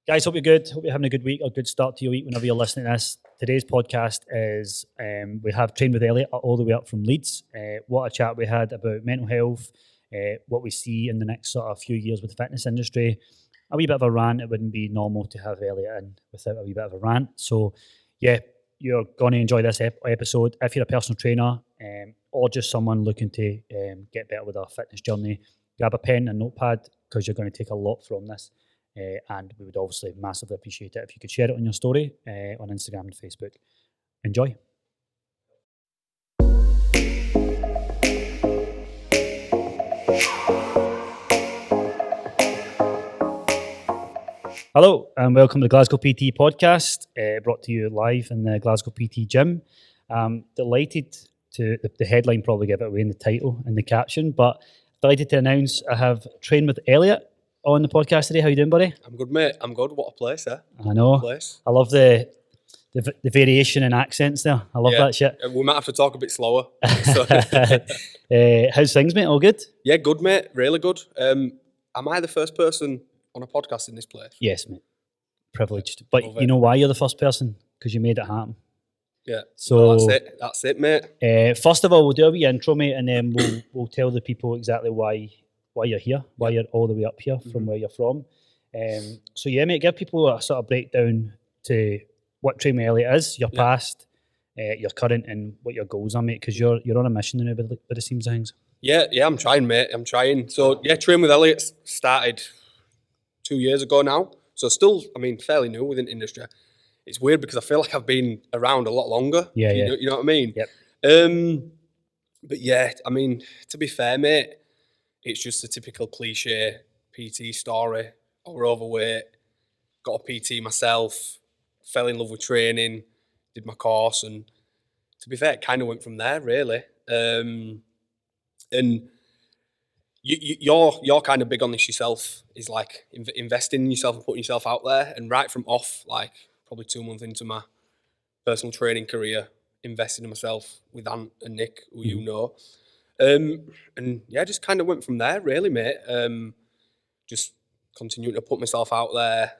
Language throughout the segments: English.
Guys, hope you're good. Hope you're having a good week or good start to your week whenever you're listening to this. Today's podcast is we have Trained with Elliot all the way up from Leeds. What a chat we had about mental health, what we see in the next sort of few years with the fitness industry. A wee bit of a rant. It wouldn't be normal to have Elliot in without a wee bit of a rant. So, yeah, you're going to enjoy this episode. If you're a personal trainer or just someone looking to get better with our fitness journey, grab a pen and notepad because you're going to take a lot from this. And we would obviously massively appreciate it if you could share it on your story on Instagram and Facebook. Enjoy. Hello and welcome to the Glasgow PT Podcast, brought to you live in the Glasgow PT Gym. Delighted to, the headline probably gave it away in the title and the caption, but delighted to announce I have Trained with Elliot on the podcast today. How you doing, buddy? I'm good, mate. I'm good. What a place, eh? I know. I love the variation in accents there. I love that shit. We might have to talk a bit slower. So. How's things, mate? All good? Yeah, good, mate. Really good. Am I the first person on a podcast in this place? Yes, mate. Privileged. But you know why you're the first person? Because you made it happen. Yeah. So well, that's it, mate. First of all, we'll do a wee intro, mate, and then we'll tell the people exactly why you're here, why you're all the way up here from where you're from. So yeah, mate, give people a sort of breakdown to what Train with Elliot is, your past, your current, and what your goals are, mate, because you're on a mission now, but it seems things. Yeah, I'm trying, mate. I'm trying. So yeah, Train with Elliot started 2 years ago now. So still, fairly new within the industry. It's weird because I feel like I've been around a lot longer. Yeah, You know what I mean? Yep. But yeah, to be fair, mate, it's just a typical cliche PT story. I was overweight, got a PT myself, fell in love with training, did my course, and to be fair, it kind of went from there, really. And you're kind of big on this yourself, is like investing in yourself and putting yourself out there. And right from off, like probably 2 months into my personal training career, investing in myself with Ant and Nick, who you know. And yeah, just kind of went from there, really, mate. Just continuing to put myself out there,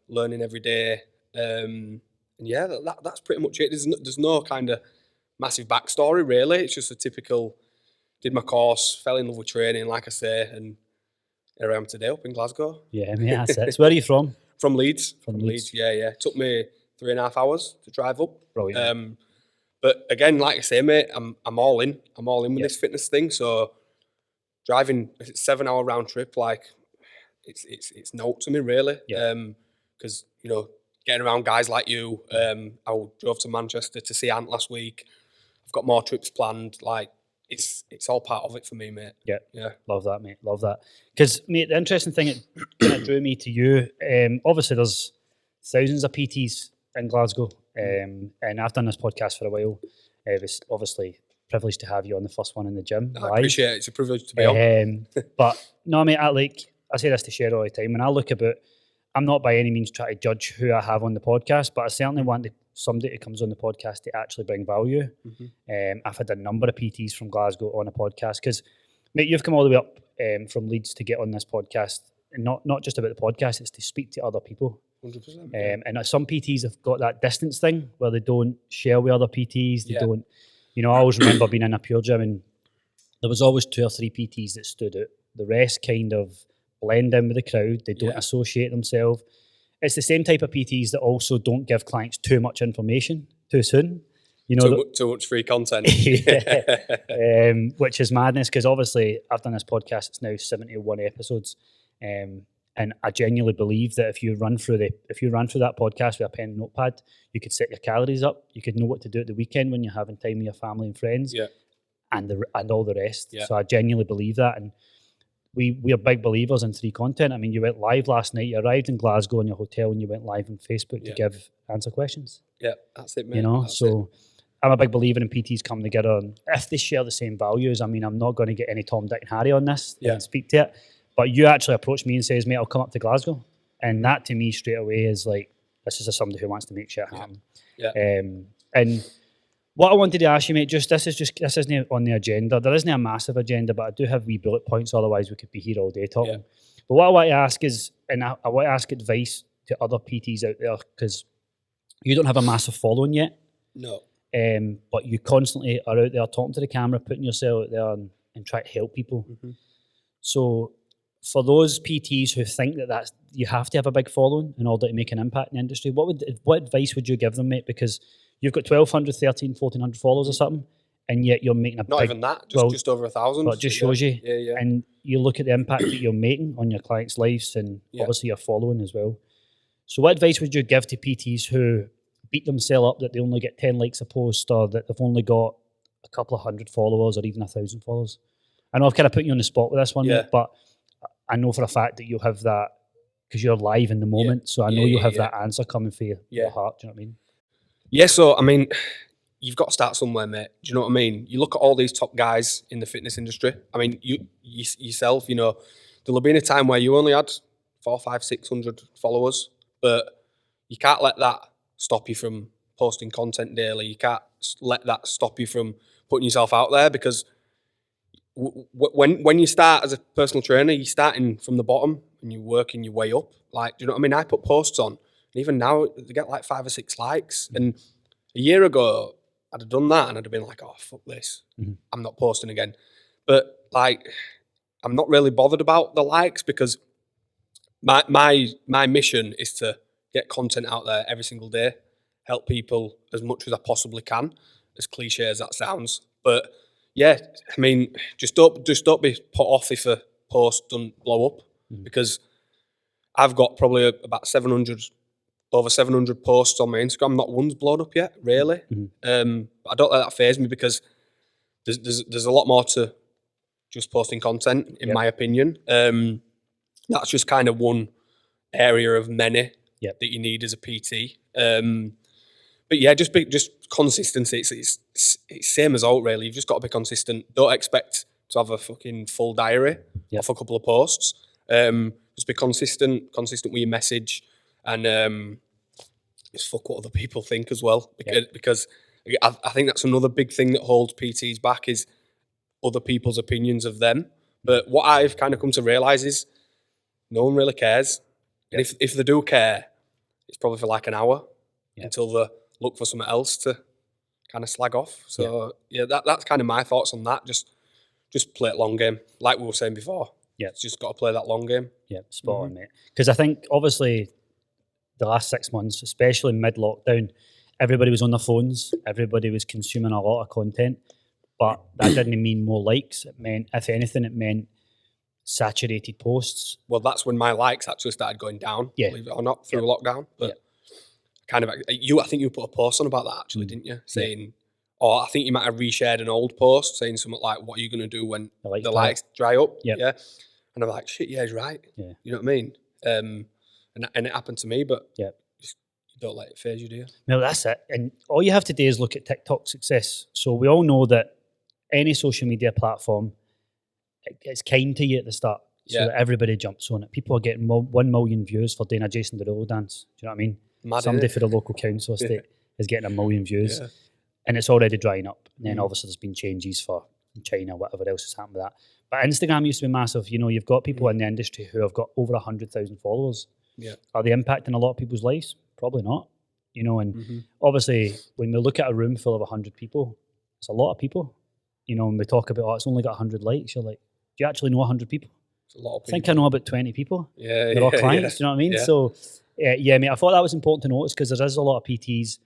learning every day. And yeah, that's pretty much it. There's no kind of massive backstory, really. It's just a typical, did my course, fell in love with training, like I say, and here I am today up in Glasgow. Yeah, mate, that's it. So where are you from? From Leeds. From Leeds. Yeah. It took me 3.5 hours to drive up. Brilliant. But again, like I say, mate, I'm all in. I'm all in with this fitness thing. So driving a 7-hour round trip, like it's no to me, really. Because getting around guys like you, I drove to Manchester to see Ant last week. I've got more trips planned. Like it's all part of it for me, mate. Yeah. Love that, mate. Love that. Because, mate, the interesting thing that kind of drew me to you, obviously there's thousands of PTs in Glasgow. And I've done this podcast for a while. It was obviously privileged to have you on the first one in the gym. I appreciate it. It's a privilege to be on. But no, mate, I say this to share all the time. When I look about, I'm not by any means trying to judge who I have on the podcast, but I certainly want somebody who comes on the podcast to actually bring value. I've had a number of PTs from Glasgow on a podcast because, mate, you've come all the way up from Leeds to get on this podcast. And not just about the podcast, it's to speak to other people. 100%. And some PTs have got that distance thing where they don't share with other PTs. They don't, I always remember being in a pure gym and there was always 2 or 3 PTs that stood out. The rest kind of blend in with the crowd. They don't associate themselves. It's the same type of PTs that also don't give clients too much information too soon. Too much free content. Which is madness because obviously I've done this podcast. It's now 71 episodes. And I genuinely believe that if you run through that podcast with a pen and notepad, you could set your calories up. You could know what to do at the weekend when you're having time with your family and friends, and all the rest. So I genuinely believe that, and we are big believers in free content. You went live last night. You arrived in Glasgow in your hotel, and you went live on Facebook to answer questions. Yeah, that's it, I'm mate. a big believer in PTs coming together, and if they share the same values, I'm not going to get any Tom, Dick, and Harry on this and speak to it. But you actually approached me and says, mate, I'll come up to Glasgow. And that to me straight away is like, this is somebody who wants to make shit happen. And what I wanted to ask you, mate, this isn't on the agenda. There isn't a massive agenda, but I do have wee bullet points. Otherwise, we could be here all day talking. But what I want to ask is, and I want to ask advice to other PTs out there, because you don't have a massive following yet, No. but you constantly are out there talking to the camera, putting yourself out there and try to help people. Mm-hmm. So for those PTs who think that you have to have a big following in order to make an impact in the industry, what advice would you give them, mate? Because you've got 1,200, 1,400 followers or something, and yet you're making Not even that, just over 1,000. Well, it just shows you. Yeah. And you look at the impact that you're making on your clients' lives and obviously your following as well. So what advice would you give to PTs who beat themselves up that they only get 10 likes a post, or that they've only got a couple of hundred followers or even 1,000 followers? I know I've kind of put you on the spot with this one, mate, but I know for a fact that you'll have that because you're live in the moment. So I know you'll have that answer coming for your heart. Do you know what I mean? Yeah, so I mean, you've got to start somewhere, mate. Do you know what I mean? You look at all these top guys in the fitness industry. I mean, you yourself, you know, there'll have been a time where you only had 400, 500, 600 followers, but you can't let that stop you from posting content daily. You can't let that stop you from putting yourself out there, because when you start as a personal trainer, you're starting from the bottom and you're working your way up. Like, do you know what I mean? I put posts on, and even now they get like 5 or 6 likes. And a year ago, I'd have done that and I'd have been like, oh, fuck this. I'm not posting again. But like, I'm not really bothered about the likes, because my mission is to get content out there every single day, help people as much as I possibly can, as cliche as that sounds. But yeah, I mean, just don't be put off if a post doesn't blow up, because I've got probably about over 700 posts on my Instagram. Not one's blown up yet, really. I don't let that faze me, because there's a lot more to just posting content, in my opinion. That's just kind of one area of many that you need as a PT. But yeah, just consistency. It's same as alt, really. You've just got to be consistent. Don't expect to have a fucking full diary off a couple of posts. Just be consistent with your message, and just fuck what other people think as well. Because I think that's another big thing that holds PTs back, is other people's opinions of them. But what I've kind of come to realise is no one really cares. And if they do care, it's probably for like an hour until they look for something else to kind of slag off. So that's kind of my thoughts on that. Just play it long game, like we were saying before. It's just got to play that long game. Yeah, spot on, mate. Because I think obviously the last 6 months, especially mid-lockdown, everybody was on their phones. Everybody was consuming a lot of content, but that didn't mean more likes. It meant, if anything, it meant saturated posts. Well, that's when my likes actually started going down, believe it or not, through lockdown. But kind of, I think you put a post on about that actually, didn't you? Saying, or I think you might have reshared an old post saying something like, what are you going to do when the likes dry up? Yeah. And I'm like, shit, yeah, he's right. Yeah. You know what I mean? And it happened to me, but you don't let it faze you, do you? No, that's it. And all you have to do is look at TikTok success. So we all know that any social media platform, it's kind to you at the start. So that everybody jumps on it. People are getting 1 million views for doing a Jason Derulo dance. Do you know what I mean? Mad, somebody for the local council estate is getting 1 million views, and it's already drying up. And then obviously there's been changes for China, whatever else has happened with that. But Instagram used to be massive. You know, you've got people in the industry who have got over 100,000 followers. Are they impacting a lot of people's lives? Probably not. You know, and obviously when we look at a room full of 100 people, it's a lot of people. You know, when we talk about, it's only got 100 likes, you're like, do you actually know 100 people? It's a lot of people. I think I know about 20 people. They're all clients, do you know what I mean? So, mate, I thought that was important to notice, because there is a lot of PTs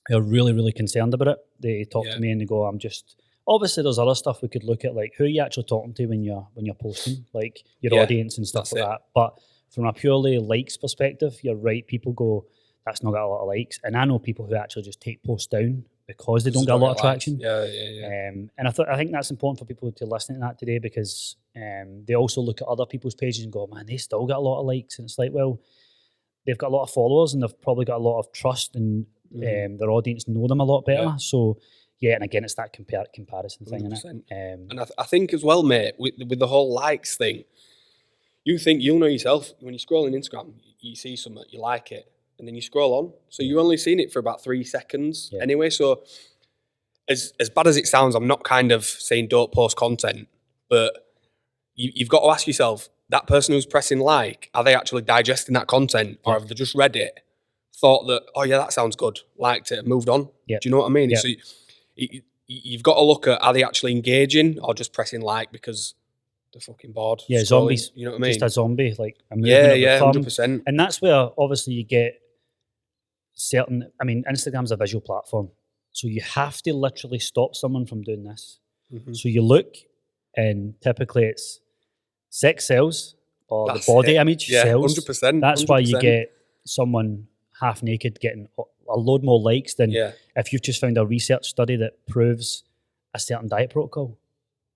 who are really, really concerned about it. They talk to me and they go, obviously there's other stuff we could look at, like who are you actually talking to when you're posting, like your audience and stuff like that. But from a purely likes perspective, you're right, people go, that's not got a lot of likes. And I know people who actually just take posts down because they don't get a lot of traction. And I think that's important for people to listen to that today, because they also look at other people's pages and go, man, they still got a lot of likes. And it's like, well, they've got a lot of followers and they've probably got a lot of trust, and their audience know them a lot better. So, and again, it's that comparison thing, isn't it? And I think as well, mate, with the whole likes thing, you'll know yourself, when you're scrolling Instagram, you see something, you like it, and then you scroll on. So you've only seen it for about 3 seconds anyway. So as bad as it sounds, I'm not kind of saying don't post content, but you've got to ask yourself, that person who's pressing like, are they actually digesting that content, or have they just read it, thought that, oh yeah, that sounds good, liked it, moved on? Yep. Do you know what I mean? Yep. So you've got to look at, are they actually engaging or just pressing like because they're fucking bored? Yeah, scrolling, zombies. You know what I mean? Just a zombie, like a movement of the thumb. 100%. And that's where obviously you get certain. I mean, Instagram's a visual platform, so you have to literally stop someone from doing this. Mm-hmm. So you look, and typically it's sex sells or That's the body it. image Yeah, sells. 100%. That's why you 100%. get someone half naked getting a load more likes than Yeah. if you've just found a research study that proves a certain diet protocol.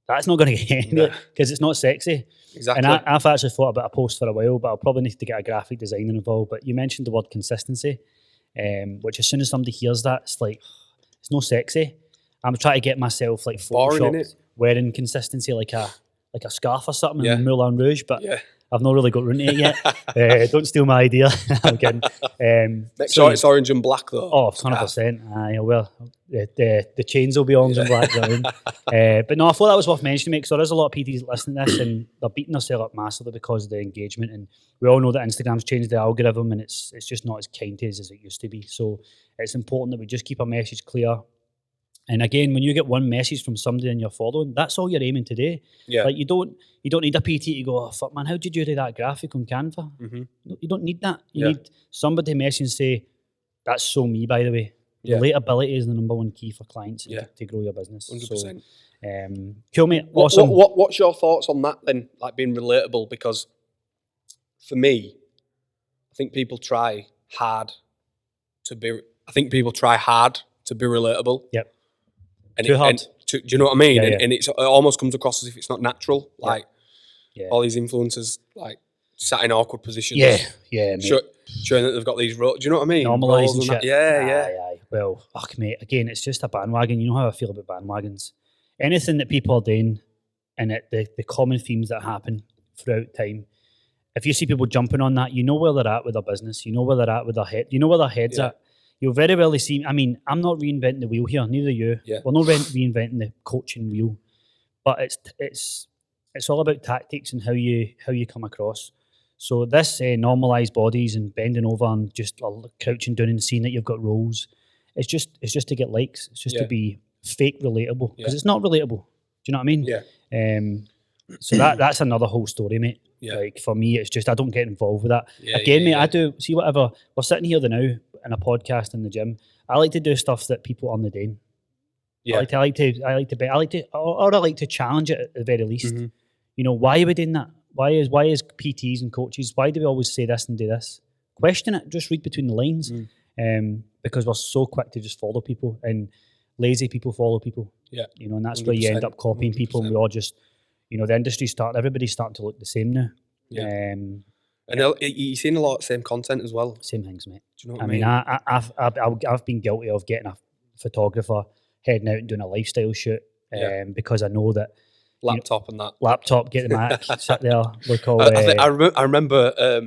That's not going to get any because it's not sexy. Exactly. And I've actually thought about a post for a while, but I'll probably need to get a graphic designer involved. But you mentioned the word consistency, which as soon as somebody hears that, it's like, it's no sexy. I'm trying to get myself like Boring, photoshopped innit? wearing consistency like a scarf or something Yeah. in Moulin Rouge, but Yeah. I've not really got round to it yet. Don't steal my idea. I'm kidding. Make sure it's orange and black though. Oh, 100%. Aye, well, the chains will be orange and black. You know what I mean? But no, I thought that was worth mentioning, because there is a lot of PTs listening to this and they're beating themselves up massively because of the engagement. And we all know that Instagram's changed the algorithm and it's just not as kind to us as it used to be. So it's important that we just keep our message clear. And again, when you get one message from somebody and you're following, that's all you're aiming to do. Yeah. Like you don't need a PT to go, oh fuck man, how did you do that graphic on Canva? Mm-hmm. You don't need that. You need somebody to message and say, that's so me, by the way. Yeah. Relatability is the number one key for clients to grow your business. 100%. So, cool, mate. Awesome. What's your thoughts on that then? Like being relatable? Because for me, I think people try hard to be relatable. Yep. And Too hard. Do you know what I mean? Yeah, and it almost comes across as if it's not natural. Like Yeah. all these influencers, like sat in awkward positions. Yeah, mate. Showing that they've got these roles. Do you know what I mean? Normalising Roles and shit. that. Yeah. Aye. Well, fuck, mate. Again, it's just a bandwagon. You know how I feel about bandwagons. Anything that people are doing and the common themes that happen throughout time, if you see people jumping on that, you know where they're at with their business. You know where they're at with their head. You know where their head's at. You'll very rarely see. I mean, I'm not reinventing the wheel here. Neither are you. Yeah. We're not reinventing the coaching wheel, but it's all about tactics and how you come across. So this normalised bodies and bending over and just crouching down and seeing that you've got rolls, it's just to get likes. It's just to be fake relatable, because it's not relatable. Do you know what I mean? Yeah. So that's another whole story, mate. Yeah. Like for me, it's just I don't get involved with that. Yeah, Again, mate, yeah. I do see whatever. We're sitting here now in a podcast in the gym. I like to do stuff that people aren't doing. Yeah. I like to challenge it at the very least. Mm-hmm. You know, why are we doing that? Why is PTs and coaches, why do we always say this and do this? Question it, just read between the lines. Because we're so quick to just follow people, and lazy people follow people. Yeah. You know, and that's where you end up copying 100%. People, and we all just, you know, the industry's everybody's starting to look the same now. Yeah. And you've seen a lot of the same content as well. Same things, mate. Do you know what I mean? I've been guilty of getting a photographer heading out and doing a lifestyle shoot because I know that laptop and that. Laptop, get the Mac, sit there, look all... I remember, I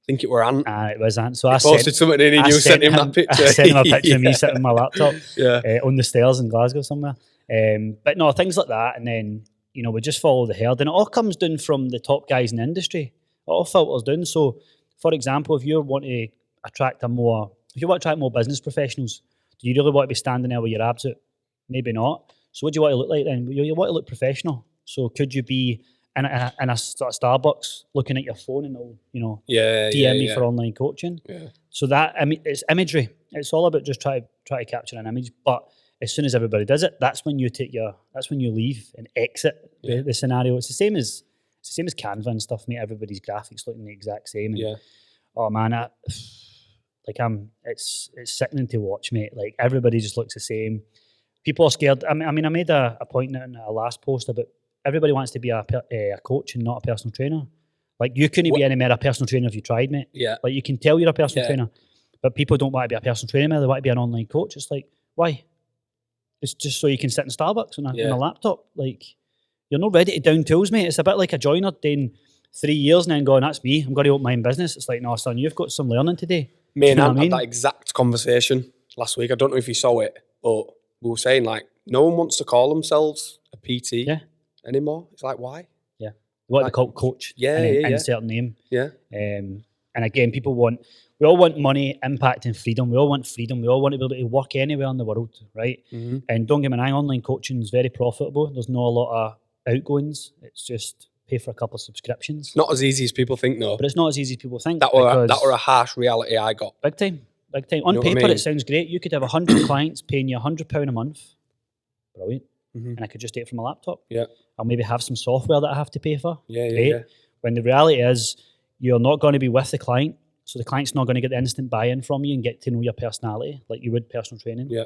think it were Ant. It was Ant. So I posted something in and you sent him that picture. I sent him a picture of me sitting on my laptop on the stairs in Glasgow somewhere. But no, things like that. And then, you know, we just follow the herd. And it all comes down from the top guys in the industry. It all filters down. So, for example, if you want to attract more business professionals, do you really want to be standing there with your abs out? Maybe not. So what do you want to look like then? You want to look professional. So could you be in a sort of Starbucks looking at your phone and it'll, you know, DM me for online coaching? Yeah. So that, I mean, it's imagery. It's all about just try to capture an image. But as soon as everybody does it, that's when you leave and exit the scenario. It's the same as Canva and stuff, mate. Everybody's graphics looking the exact same. And, oh man, it's sickening to watch, mate. Like everybody just looks the same. People are scared. I mean, I made a point in a last post about everybody wants to be a coach and not a personal trainer. Like you couldn't be any more a personal trainer if you tried, mate. Yeah. Like you can tell you're a personal trainer, but people don't want to be a personal trainer. They want to be an online coach. It's like, why? It's just so you can sit in Starbucks on a laptop. Like you're not ready to down tools, mate. It's a bit like a joiner doing 3 years and then going, that's me. I'm going to open my own business. It's like, no, son, you've got some learning today. Me and Ant had that exact conversation last week. I don't know if you saw it, but we were saying like, no one wants to call themselves a PT anymore. It's like, why? Yeah. what we call coach. Yeah, and then yeah, yeah. insert name. Yeah. And again, we all want money, impact, and freedom. We all want freedom. We all want to be able to work anywhere in the world, right? Mm-hmm. And don't get me wrong, online coaching is very profitable. There's not a lot of outgoings. It's just pay for a couple of subscriptions. It's not as easy as people think, though. But it's not as easy as people think. That were a harsh reality I got. Big time. On paper, it sounds great. You could have 100 clients paying you £100 a month. Brilliant. Mm-hmm. And I could just do it from a laptop. Yeah. I'll maybe have some software that I have to pay for. Yeah. When the reality is, you're not going to be with the client, so the client's not going to get the instant buy-in from you and get to know your personality like you would personal training. Yeah.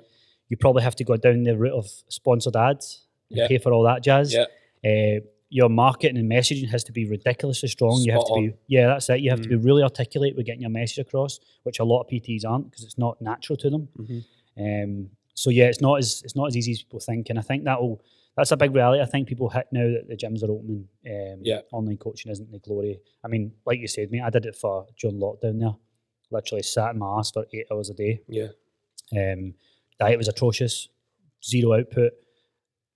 You probably have to go down the route of sponsored ads and pay for all that jazz. Yeah. Your marketing and messaging has to be ridiculously strong. You have to be, that's it. You have to be really articulate with getting your message across, which a lot of PTs aren't because it's not natural to them. Mm-hmm. So yeah, it's not as easy as people think, and I think that's a big reality. I think people hit now that the gyms are opening. Online coaching isn't the glory. I mean, like you said, mate, I did it during lockdown there. Literally sat in my ass for 8 hours a day. Yeah. Diet was atrocious, zero output.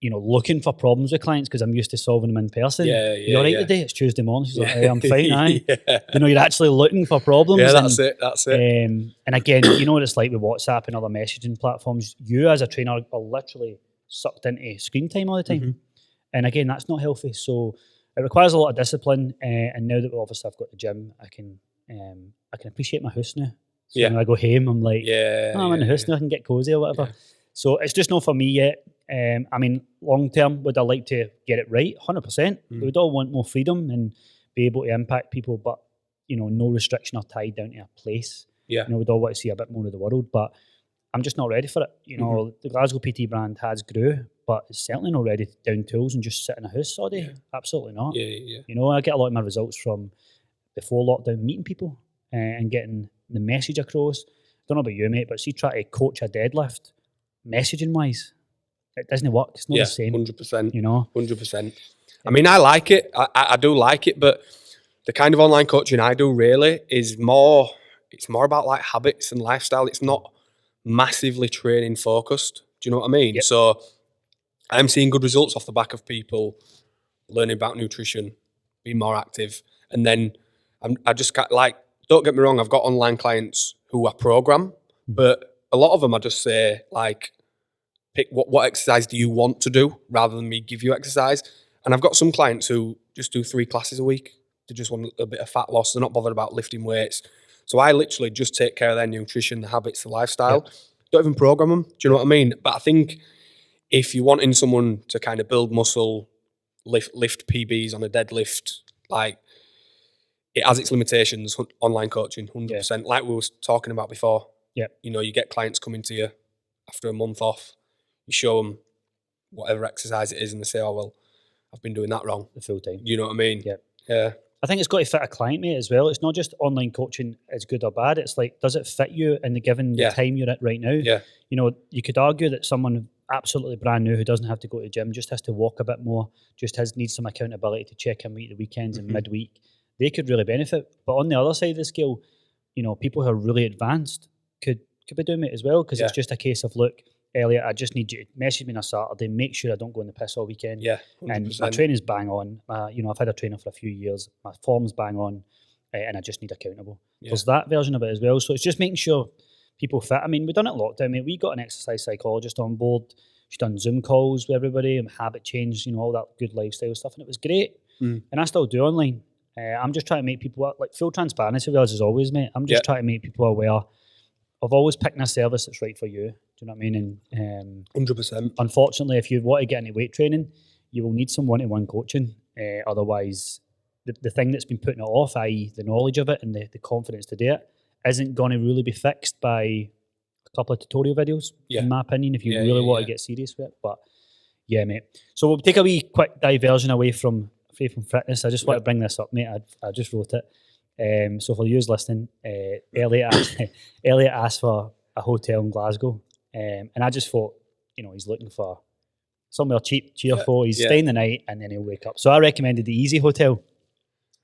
Looking for problems with clients because I'm used to solving them in person. Yeah. You're all right today? It's Tuesday morning. She's like, hey, I'm fine, aye. You're actually looking for problems. Yeah, that's it. And again, you know what it's like with WhatsApp and other messaging platforms. You as a trainer are literally sucked into screen time all the time. Mm-hmm. And again, that's not healthy. So it requires a lot of discipline. And now that obviously I've got the gym, I can appreciate my house now. So when I go home, I'm like, I'm in the house now, I can get cozy or whatever. Yeah. So it's just not for me yet. I mean, long term, would I like to get it right? 100%. We would all want more freedom and be able to impact people, but no restriction or tied down to a place. Yeah. We'd all want to see a bit more of the world, but I'm just not ready for it. The Glasgow PT brand has grew, but it's certainly not ready to down tools and just sit in a house all day. Yeah. Absolutely not. Yeah. I get a lot of my results from before lockdown, meeting people and getting the message across. I don't know about you, mate, but see, try to coach a deadlift, messaging wise, it doesn't work. It's not the same. 100%. 100%. I mean, I like it. I do like it, but the kind of online coaching I do really is more. It's more about like habits and lifestyle. It's not massively training focused. Do you know what I mean? Yep. So I'm seeing good results off the back of people learning about nutrition, being more active, and then I just got like. Don't get me wrong. I've got online clients who I program, but a lot of them I just say like. Pick what exercise do you want to do rather than me give you exercise. And I've got some clients who just do 3 classes a week. They just want a bit of fat loss. They're not bothered about lifting weights. So I literally just take care of their nutrition, the habits, the lifestyle. Yep. Don't even program them. Do you know what I mean? But I think if you're wanting someone to kind of build muscle, lift PBs on a deadlift, like it has its limitations, online coaching, 100%. Yeah. Like we were talking about before. Yeah. You get clients coming to you after a month off. You show them whatever exercise it is and they say, oh, well, I've been doing that wrong. The full time. You know what I mean? Yeah. I think it's got to fit a client, mate, as well. It's not just online coaching is good or bad. It's like, does it fit you in the given time you're at right now? Yeah. You could argue that someone absolutely brand new who doesn't have to go to the gym, just has to walk a bit more, needs some accountability to check in the weekends and midweek. They could really benefit. But on the other side of the scale, people who are really advanced could be doing it as well, because it's just a case of, look, Elliot, I just need you to message me on a Saturday, make sure I don't go in the piss all weekend. Yeah, 100%. And my training's bang on. I've had a trainer for a few years. My form's bang on, and I just need accountable. Yeah. There's that version of it as well. So it's just making sure people fit. I mean, we've done it lockdown, mate. We got an exercise psychologist on board. She's done Zoom calls with everybody and habit change, all that good lifestyle stuff, and it was great. And I still do online. I'm just trying to make people, like, full transparency with us as always, mate. I'm just trying to make people aware of always picking a service that's right for you. Do you know what I mean? And 100%. Unfortunately, if you want to get into weight training, you will need some one-to-one coaching. Otherwise, the thing that's been putting it off, i.e. the knowledge of it and the confidence to do it, isn't going to really be fixed by a couple of tutorial videos, in my opinion, if you really want to get serious with it. But yeah, mate. So we'll take a wee quick diversion away from fitness. I just want to bring this up, mate. I just wrote it. So for you listening, Elliot asked for a hotel in Glasgow, and I just thought, he's looking for somewhere cheap, cheerful. He's staying the night and then he'll wake up. So I recommended the Easy Hotel.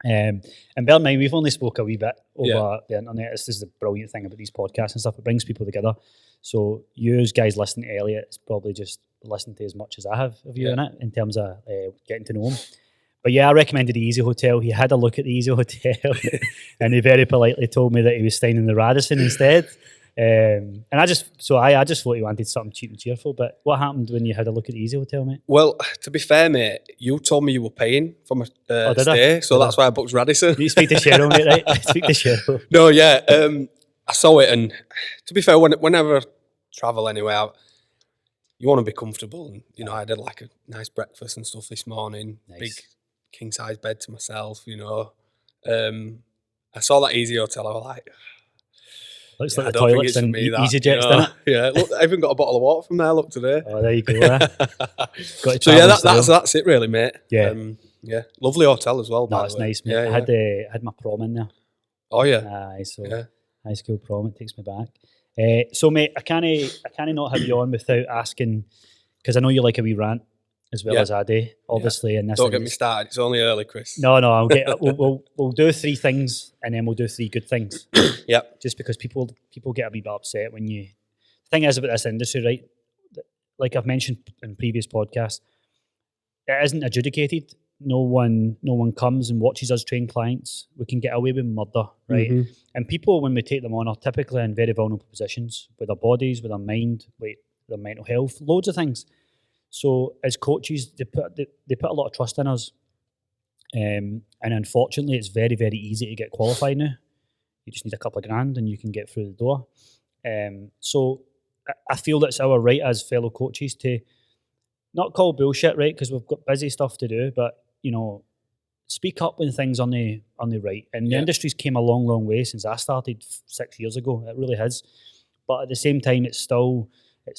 And bear in mind, we've only spoke a wee bit over the internet. This is the brilliant thing about these podcasts and stuff. It brings people together. So you guys listening to Elliot is probably just listening to as much as I have of you in it, in terms of getting to know him. But yeah, I recommended the Easy Hotel. He had a look at the Easy Hotel and he very politely told me that he was staying in the Radisson instead. And I just thought he wanted something cheap and cheerful. But what happened when you had a look at the Easy Hotel, mate? Well, to be fair, mate, you told me you were paying for my did stay, so that's why I booked Radisson. You speak to Cheryl, mate, right? Speak to Cheryl. No, yeah. I saw it, and to be fair, whenever I travel anywhere, you want to be comfortable. And, you know, I had like a nice breakfast and stuff this morning, Nice. big king-size bed to myself, you know. I saw that Easy Hotel, I was like... Looks Yeah, like the I don't think toilets it's for and me, that, EasyJets, you know. doesn't it? Yeah, look, I even got a bottle of water from there, look, today. Oh, there you go. Got to So yeah, travel still. that's it really, mate. Yeah. Yeah, lovely hotel as well. No, by it's the way. nice, mate. Yeah, I had my prom in there. Oh yeah. Aye, so Yeah. high school prom, it takes me back. So mate, I can't not have you on without asking, because I know you like a wee rant as well Yeah. as I do, obviously. And this Don't get me started. It's only early, Chris. No, we'll do 3 things and then we'll do 3 good things. Yep. Just because people get a wee bit upset when you. The thing is about this industry, right? Like I've mentioned in previous podcasts, it isn't adjudicated. No one comes and watches us train clients. We can get away with murder, right? Mhm. And people, when we take them on, are typically in very vulnerable positions with their bodies, with their mind, with their mental health, loads of things. So as coaches, they put a lot of trust in us. And unfortunately, it's very, very easy to get qualified now. You just need a couple of grand and you can get through the door. So I feel that it's our right as fellow coaches to not call bullshit, right? Because we've got busy stuff to do, but you know, speak up when things on the right. And the industry's came a long, long way since I started 6 years ago. It really has. But at the same time, it's still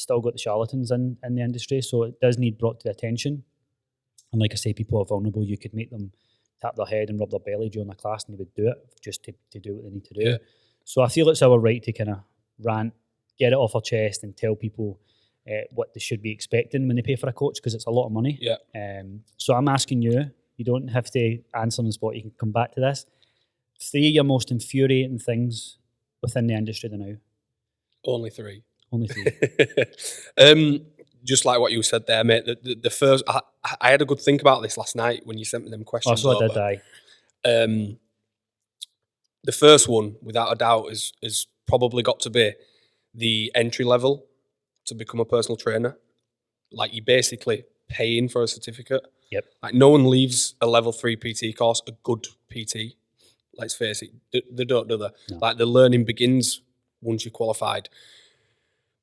got the charlatans in the industry, so it does need brought to attention. And like I say, people are vulnerable. You could make them tap their head and rub their belly during the class, and they would do it just to do what they need to do. Yeah. So I feel it's our right to kind of rant, get it off our chest, and tell people what they should be expecting when they pay for a coach, because it's a lot of money. Yeah. So I'm asking you. You don't have to answer on the spot. You can come back to this. 3 of your most infuriating things within the industry now. Only 3. Only 3. Just like what you said there, mate. The first, I had a good think about this last night when you sent me them questions. Oh, so I did, aye. The first one, without a doubt, is probably got to be the entry level to become a personal trainer. Like, you're basically paying for a certificate. Yep. Like, no one leaves a level 3 PT course a good PT. Let's face it, they don't, do they? No. Like, the learning begins once you're qualified.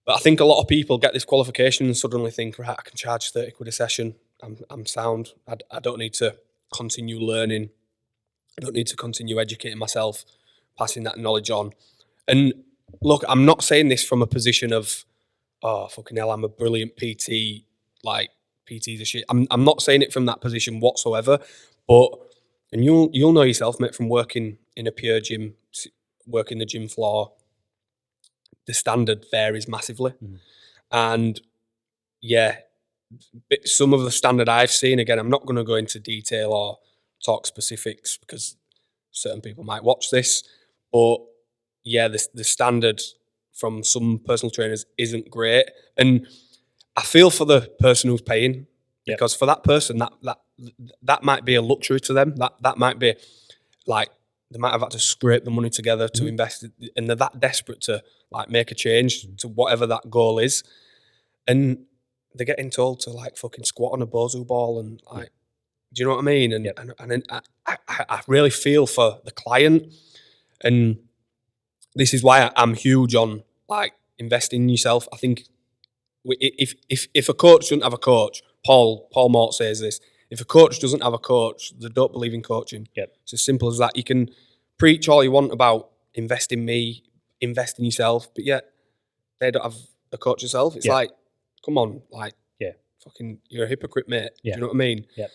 But I think a lot of people get this qualification and suddenly think, right, I can charge 30 quid a session. I'm sound. I don't need to continue learning. I don't need to continue educating myself, passing that knowledge on. And look, I'm not saying this from a position of, oh, fucking hell, I'm a brilliant PT, like, PT's a shit. I'm not saying it from that position whatsoever. But, and you'll know yourself, mate, from working in a pure gym, working the gym floor, the standard varies massively. Mm. And yeah, some of the standard I've seen, again, I'm not going to go into detail or talk specifics because certain people might watch this, but yeah, the standard from some personal trainers isn't great. And I feel for the person who's paying, because for that person, that might be a luxury to them. That might be like, they might have had to scrape the money together to invest, and they're that desperate to like make a change to whatever that goal is, and they're getting told to like fucking squat on a bozu ball and like, do you know what I mean? And and I really feel for the client, and this is why I'm huge on like investing in yourself. I think if a coach doesn't have a coach, Paul Mort says this. If a coach doesn't have a coach, they don't believe in coaching. Yep. It's as simple as that. You can preach all you want about invest in me, invest in yourself, but yet they don't have a coach yourself. It's like, come on, like, fucking, you're a hypocrite, mate. Do you know what I mean? Yeah.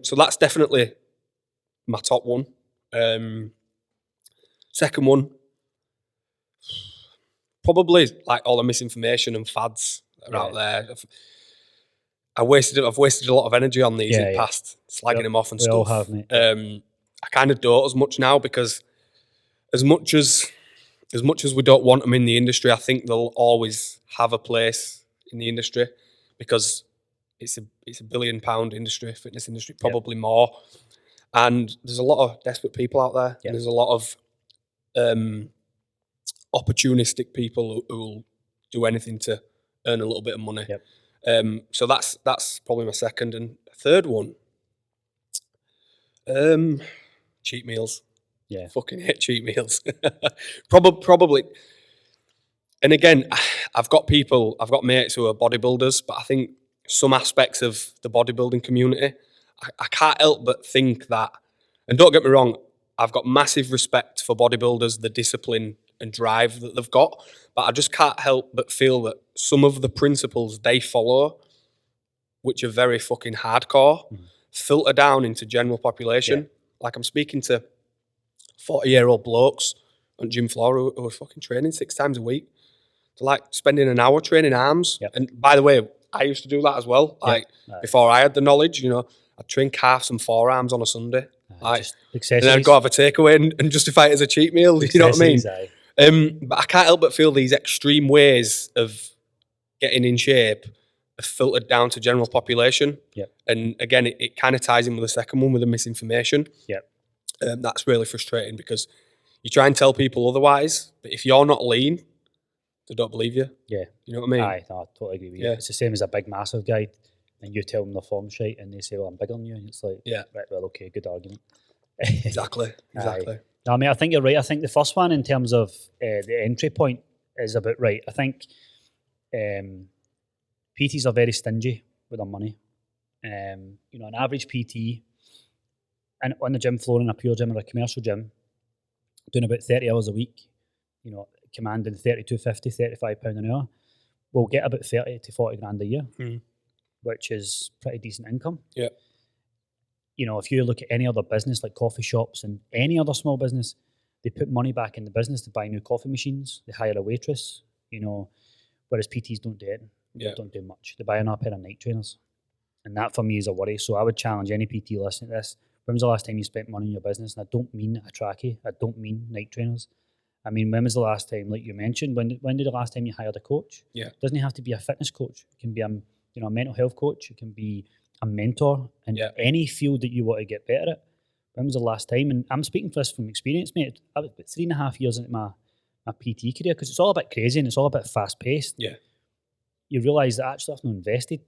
So that's definitely my top one. Second one, probably like all the misinformation and fads that are out there. I've wasted a lot of energy on these in the past, slagging them off and stuff. We all have, mate. I kind of don't as much now, because as much as we don't want them in the industry, I think they'll always have a place in the industry, because it's a £1 billion industry, fitness industry, probably more. And there's a lot of desperate people out there. And there's a lot of opportunistic people who will do anything to earn a little bit of money. So that's probably my second. And third one, cheat meals. Fucking hate cheat meals. Probably. And again, I've got mates who are bodybuilders, but I think some aspects of the bodybuilding community, I can't help but think that, and don't get me wrong, I've got massive respect for bodybuilders, the discipline and drive that they've got, but I just can't help but feel that some of the principles they follow, which are very fucking hardcore, filter down into general population. Like I'm speaking to 40-year-old blokes on gym floor who are fucking training 6 times a week. They're like spending an hour training arms. And by the way, I used to do that as well. Like before I had the knowledge, you know, I'd train calves and forearms on a Sunday. Like, and then I'd go have a takeaway and justify it as a cheat meal. You know what I mean? But I can't help but feel these extreme ways of getting in shape are filtered down to general population. And again, it kind of ties in with the second one with the misinformation. That's really frustrating because you try and tell people otherwise, but if you're not lean, they don't believe you. You know what I mean? Aye, no, I totally agree with you. It's the same as a big, massive guy, and you tell them their form's shite, and they say, well, I'm bigger than you. And it's like, right, well, okay, good argument. Exactly. No, I mean, I think you're right. I think the first one in terms of the entry point is about right. I think PTs are very stingy with their money. You know, an average PT and on the gym floor in a pure gym or a commercial gym, doing about 30 hours a week, you know, commanding 32.50, £35 an hour, will get about 30 to 40 grand a year, which is pretty decent income. You know, if you look at any other business like coffee shops and any other small business, they put money back in the business to buy new coffee machines, they hire a waitress, you know, whereas PTs don't do it. They don't do much. They buy another pair of night trainers. And that for me is a worry. So I would challenge any PT listening to this. When was the last time you spent money on your business? And I don't mean a trackie. I don't mean night trainers. I mean, when was the last time, like you mentioned, when did the last time you hired a coach? It doesn't have to be a fitness coach. It can be a mental health coach. It can be a mentor in any field that you want to get better at. When was the last time? And I'm speaking for this from experience, mate. I was about 3.5 years into my PT career because it's all a bit crazy and it's all a bit fast paced. You realise that actually I've not invested.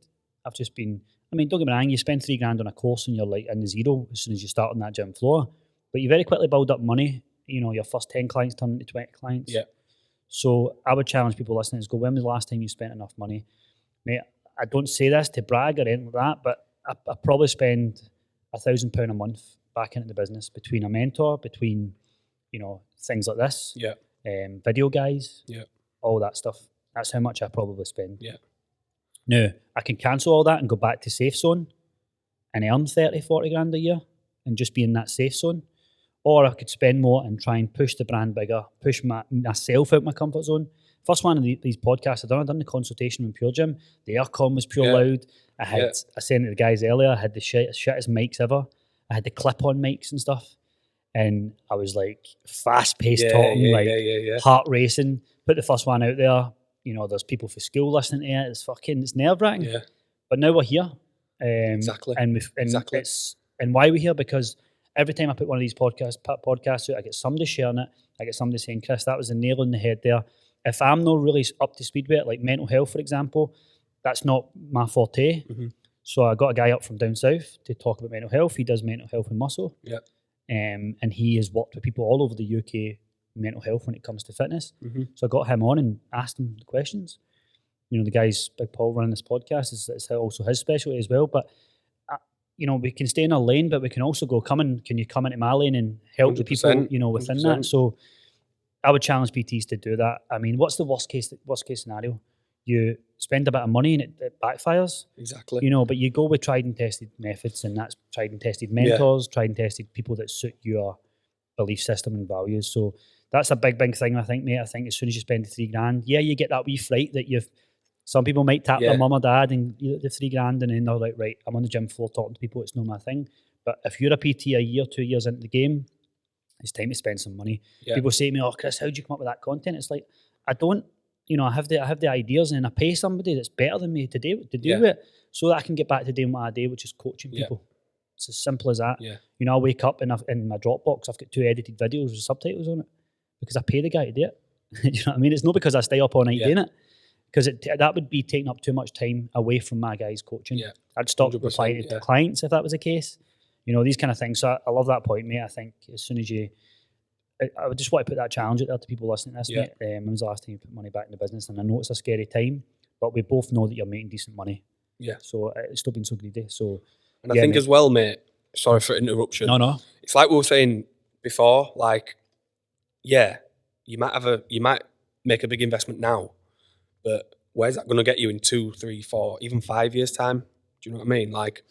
I've just been, I mean, don't get me wrong, you spend £3 on a course and you're like in the zero as soon as you start on that gym floor. But you very quickly build up money. You know, your first 10 clients turn into 20 clients. So I would challenge people listening to go, when was the last time you spent enough money? Mate, I don't say this to brag or anything like that, but I probably spend £1,000 a month back into the business between a mentor, between, you know, things like this, video guys, all that stuff. That's how much I probably spend. Now, I can cancel all that and go back to safe zone and earn 30, 40 grand a year and just be in that safe zone. Or I could spend more and try and push the brand bigger, push myself out my comfort zone. First one of these podcasts I've done the consultation in Pure Gym. The aircon was pure loud. I sent it to the guys earlier. I had the shittest mics ever. I had the clip-on mics and stuff. And I was like fast-paced talking, heart racing. Put the first one out there. You know, there's people for school listening to it. It's nerve-wracking. But now we're here. And why we're here? Because every time I put one of these podcasts out, I get somebody sharing it. I get somebody saying, Chris, that was a nail on the head there. If I'm not really up to speed with it, like mental health, for example, that's not my forte. So I got a guy up from down south to talk about mental health. He does mental health and muscle. And he has worked with people all over the UK mental health when it comes to fitness. So I got him on and asked him the questions. You know, the guy's Big Paul running this podcast is also his specialty as well. But you know, we can stay in our lane, but we can also go, can you come into my lane and help the people, you know, within 100%. That? So I would challenge PTs to do that. I mean, what's the worst case scenario? You spend a bit of money and it backfires. You know, but you go with tried and tested methods, and that's tried and tested mentors, tried and tested people that suit your belief system and values. So that's a big thing, I think, mate. I think as soon as you spend the £3, you get that wee fright that some people might tap their mum or dad and you get the £3 and then they're like, right, I'm on the gym floor talking to people, it's not my thing. But if you're a PT a year, 2 years into the game, it's time to spend some money. People say to me, oh, Chris, how'd you come up with that content? It's like, I don't I have the ideas, and then I pay somebody that's better than me to do it, so that I can get back to doing what I do, which is coaching people. It's as simple as that. I wake up and in my Dropbox, I've got 2 edited videos with subtitles on it because I pay the guy to do it. Do you know what I mean? It's not because I stay up all night doing it, because that would be taking up too much time away from my guys coaching. I'd stop replying to clients if that was the case. These kind of things. So I love that point, mate. I think as soon as I would just want to put that challenge out there to people listening to this, mate. When was the last time you put money back in the business? And I know it's a scary time, but we both know that you're making decent money. So stop being so greedy. So, and I think as well, mate, sorry for interruption. No. It's like we were saying before, like, you might make a big investment now, but where's that going to get you in 2, 3, 4, even 5 years time? Do you know what I mean? Like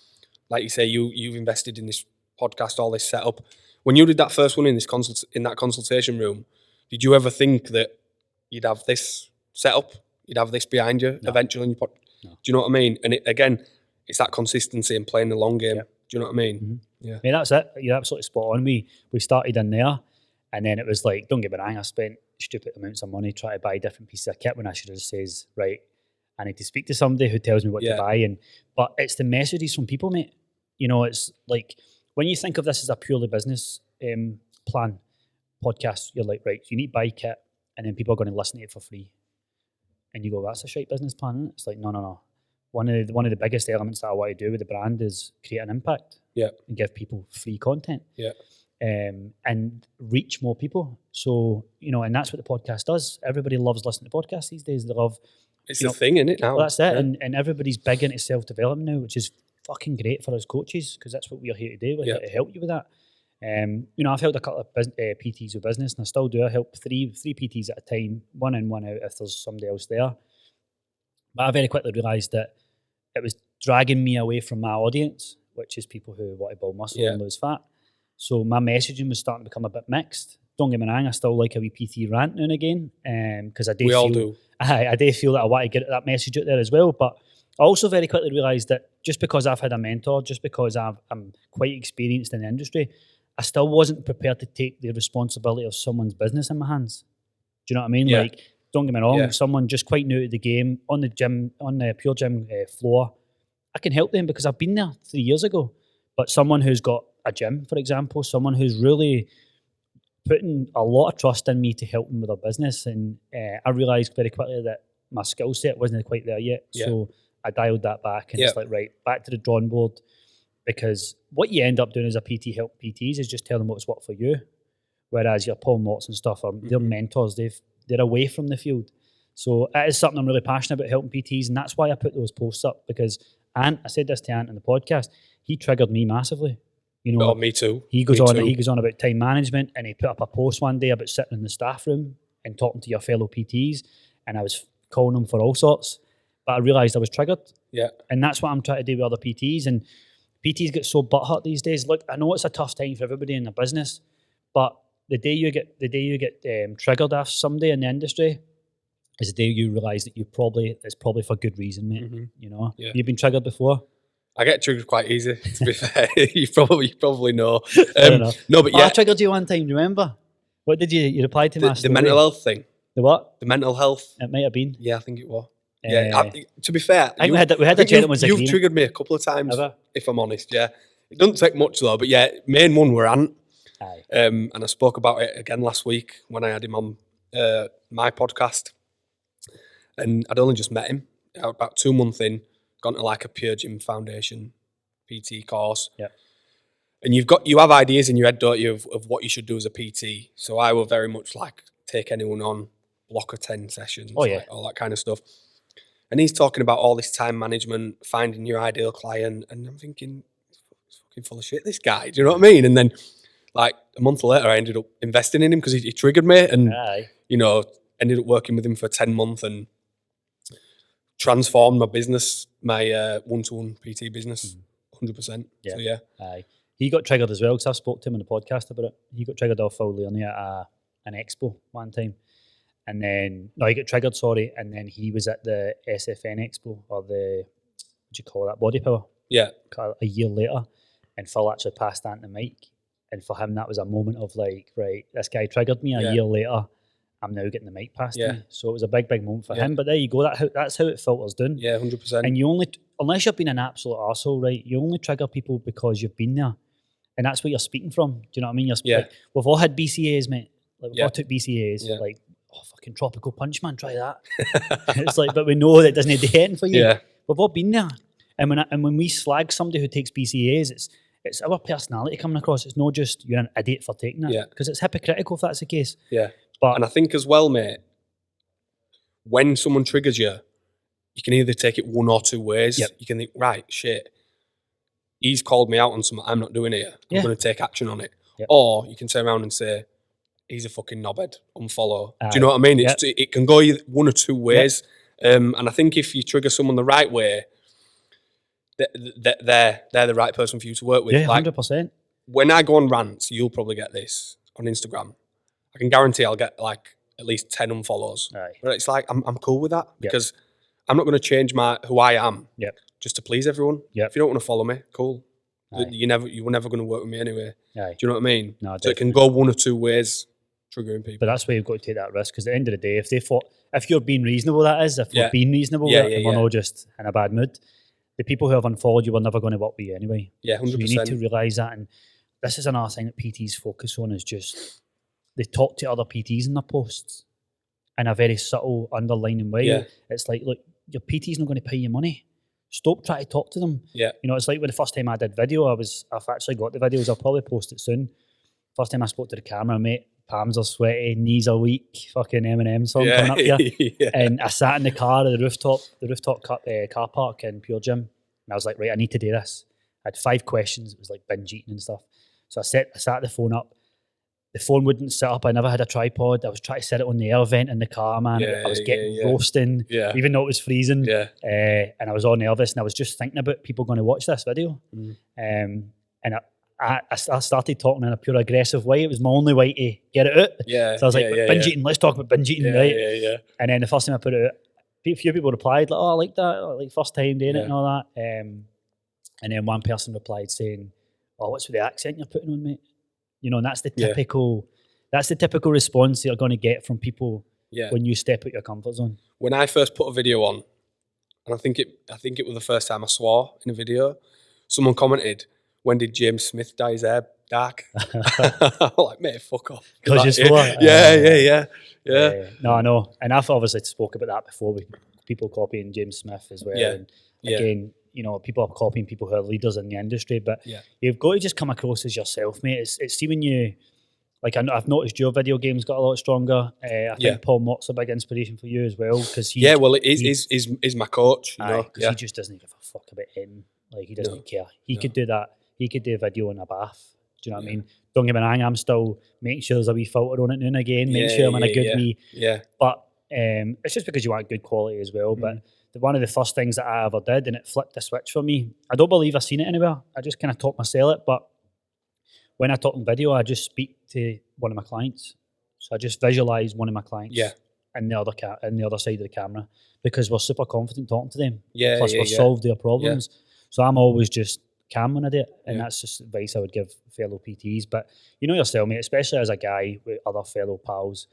you say, you've invested in this podcast, all this setup. When you did that first one in that consultation room, did you ever think that you'd have this set up, you'd have this behind you eventually in your pod? No. Do you know what I mean? And it's that consistency and playing the long game. Do you know what I mean? Mm-hmm. Yeah. I mean, that's it. You're absolutely spot on. We started in there, and then it was like, don't get me wrong, I spent stupid amounts of money trying to buy different pieces of kit when I should have just says, right, I need to speak to somebody who tells me what to buy. But it's the messages from people, mate. It's like, when you think of this as a purely business plan podcast, you're like, right, you need to buy kit, and then people are going to listen to it for free. And you go, that's a shite business plan, isn't it? It's like, no. One of the biggest elements that I want to do with the brand is create an impact. And give people free content. And reach more people. So, and that's what the podcast does. Everybody loves listening to podcasts these days. They love... It's the thing, isn't it, now? Well, that's it. And everybody's big into self-development now, which is fucking great for us coaches, because that's what we're here to do. We're here to help you with that. I've helped a couple of PTs with business, and I still do. I help three PTs at a time, one in, one out if there's somebody else there. But I very quickly realised that it was dragging me away from my audience, which is people who want to build muscle and lose fat. So my messaging was starting to become a bit mixed. Don't get me wrong, I still like a wee PT rant now and again, because I do feel that I want to get that message out there as well. But I also very quickly realised that just because I've had a mentor, just because I'm quite experienced in the industry, I still wasn't prepared to take the responsibility of someone's business in my hands. Do you know what I mean? Like, don't get me wrong, someone just quite new to the game, on the Pure Gym floor, I can help them because I've been there 3 years ago. But someone who's got a gym, for example, someone who's really putting a lot of trust in me to help them with their business, and I realised very quickly that my skill set wasn't quite there yet. So I dialed that back, and it's like, right, back to the drawing board, because what you end up doing as a PT help PTs is just tell them what's what for you. Whereas your Paul Motts and stuff, they're mentors, they're away from the field. So it is something I'm really passionate about, helping PTs, and that's why I put those posts up, because Ant, I said this to Ant in the podcast, he triggered me massively. Me too. He goes on about time management, and he put up a post one day about sitting in the staff room and talking to your fellow PTs, and I was calling them for all sorts, but I realised I was triggered. And that's what I'm trying to do with other PTs, and PTs get so butthurt these days. Look, I know it's a tough time for everybody in the business, but the day you get triggered off somebody in the industry is the day you realise that it's probably for good reason, mate. You've been triggered before. I get triggered quite easy, to be fair. you probably know. No, but I triggered you one time. Remember? What did you replied to? The mental health thing. The what? The mental health. It might have been. Yeah, I think it was. To be fair, I think we had a gentleman's agreement. You've triggered me a couple of times, if I'm honest. Yeah, it doesn't take much though. But main one were Ant. And I spoke about it again last week when I had him on my podcast, and I'd only just met him about 2 months in, gone to like a Pure Gym Foundation PT course. And you have ideas in your head, don't you, of what you should do as a PT. So I will very much like take anyone on, block of 10 sessions, all that kind of stuff. And he's talking about all this time management, finding your ideal client, and I'm thinking, he's fucking full of shit, this guy. Do you know what I mean? And then, like a month later, I ended up investing in him because he triggered me, and ended up working with him for 10 months and transformed my business, my one-to-one PT business, 100%. So he got triggered as well, because I've spoke to him on the podcast about it. He got triggered off Phil Leone at an expo one time. And then, he got triggered, and then he was at the SFN Expo, or the, what do you call that, Body Power? A year later, and Phil actually passed Ant the mic. And for him, that was a moment of like, right, this guy triggered me a year later, I'm now getting the mic passed Yeah. to me. So it was a big moment for Yeah. him. But there you go. That's how it filters down. Yeah, 100%. And you only, unless you've been an absolute arsehole, right, you only trigger people because you've been there. And that's what you're speaking from. Do you know what I mean? Like, we've all had BCAs, mate. Like, we've all took BCAs. Like, oh, fucking tropical punch, man, try that. It's like, but we know that doesn't do anything for you. Yeah. We've all been there. And when we slag somebody who takes BCAs, it's our personality coming across. It's not just you're an idiot for taking it. Yeah. Because it's hypocritical if that's the case. Yeah. But and I think as well, mate, when someone triggers you, you can either take it one or two ways. Yep. You can think, right, shit, he's called me out on something I'm not doing here. I'm going to take action on it. Yep. Or you can turn around and say, he's a fucking knobhead, unfollow. Do you know what I mean? It can go either one or two ways. And I think if you trigger someone the right way, they're the right person for you to work with. Yeah, like, 100%. when I go on rants, you'll probably get this on Instagram. I can guarantee I'll get like at least 10 unfollows. Aye. But it's like, I'm cool with that because I'm not going to change who I am just to please everyone. If you don't want to follow me, cool. You were never going to work with me anyway. Aye. Do you know what I mean? No, so it can go one or two ways, triggering people. But that's why you've got to take that risk, because at the end of the day, if you're being reasonable, that is, if we're being reasonable with it, and we're not just in a bad mood, the people who have unfollowed you were never going to work with you anyway. Yeah, 100%. So you need to realise that. And this is another thing that PTs focus on, is just they talk to other PTs in their posts in a very subtle, underlining way. Yeah. It's like, look, your PT's not going to pay you money. Stop trying to talk to them. Yeah. You know, it's like when the first time I did video, I've actually got the videos, I'll probably post it soon. First time I spoke to the camera, mate, palms are sweaty, knees are weak, fucking Eminem song coming up here. And I sat in the car at the rooftop car park in Pure Gym, and I was like, right, I need to do this. I had 5 questions. It was like binge eating and stuff. So I sat the phone up. The phone wouldn't sit up. I never had a tripod. I was trying to set it on the air vent in the car, man. I was getting roasting, even though it was freezing. And I was all nervous, and I was just thinking about people going to watch this video. And I started talking in a pure aggressive way. It was my only way to get it out. So I was like, binge eating, let's talk about binge eating, right? And then the first time I put it out, a few people replied, like, oh, I like that, like first time doing it and all that. And then one person replied saying, oh, what's with the accent you're putting on, mate? You know, and that's the typical response you're going to get from people when you step out your comfort zone. When I first put a video on, and I think it was the first time I swore in a video, someone commented, when did James Smith dye his hair dark? I'm like, mate, fuck off. Because you swore? Yeah. No, I know. And I've obviously spoke about that before with people copying James Smith as well. And again, you know, people are copying people who are leaders in the industry, but you've got to just come across as yourself, mate. It's see when you, like, I've noticed your video games got a lot stronger. I think Paul Mott's a big inspiration for you as well, because he... Yeah, well, he's my coach, you know. Because he just doesn't give a fuck about him. Like, he doesn't care. He could do that. He could do a video in a bath. Do you know what I mean? Don't get me wrong, I'm still making sure there's a wee filter on it now and again, make sure I'm in a good wee... But it's just because you want good quality as well, but... One of the first things that I ever did, and it flipped the switch for me. I don't believe I've seen it anywhere. I just kind of talk myself it, but when I talk in video, I just speak to one of my clients. So I just visualize one of my clients in the other side of the camera, because we're super confident talking to them. Plus we've solved their problems. So I'm always just calm when I do it, and that's just advice I would give fellow PTs. But you know yourself, mate, especially as a guy with other fellow pals,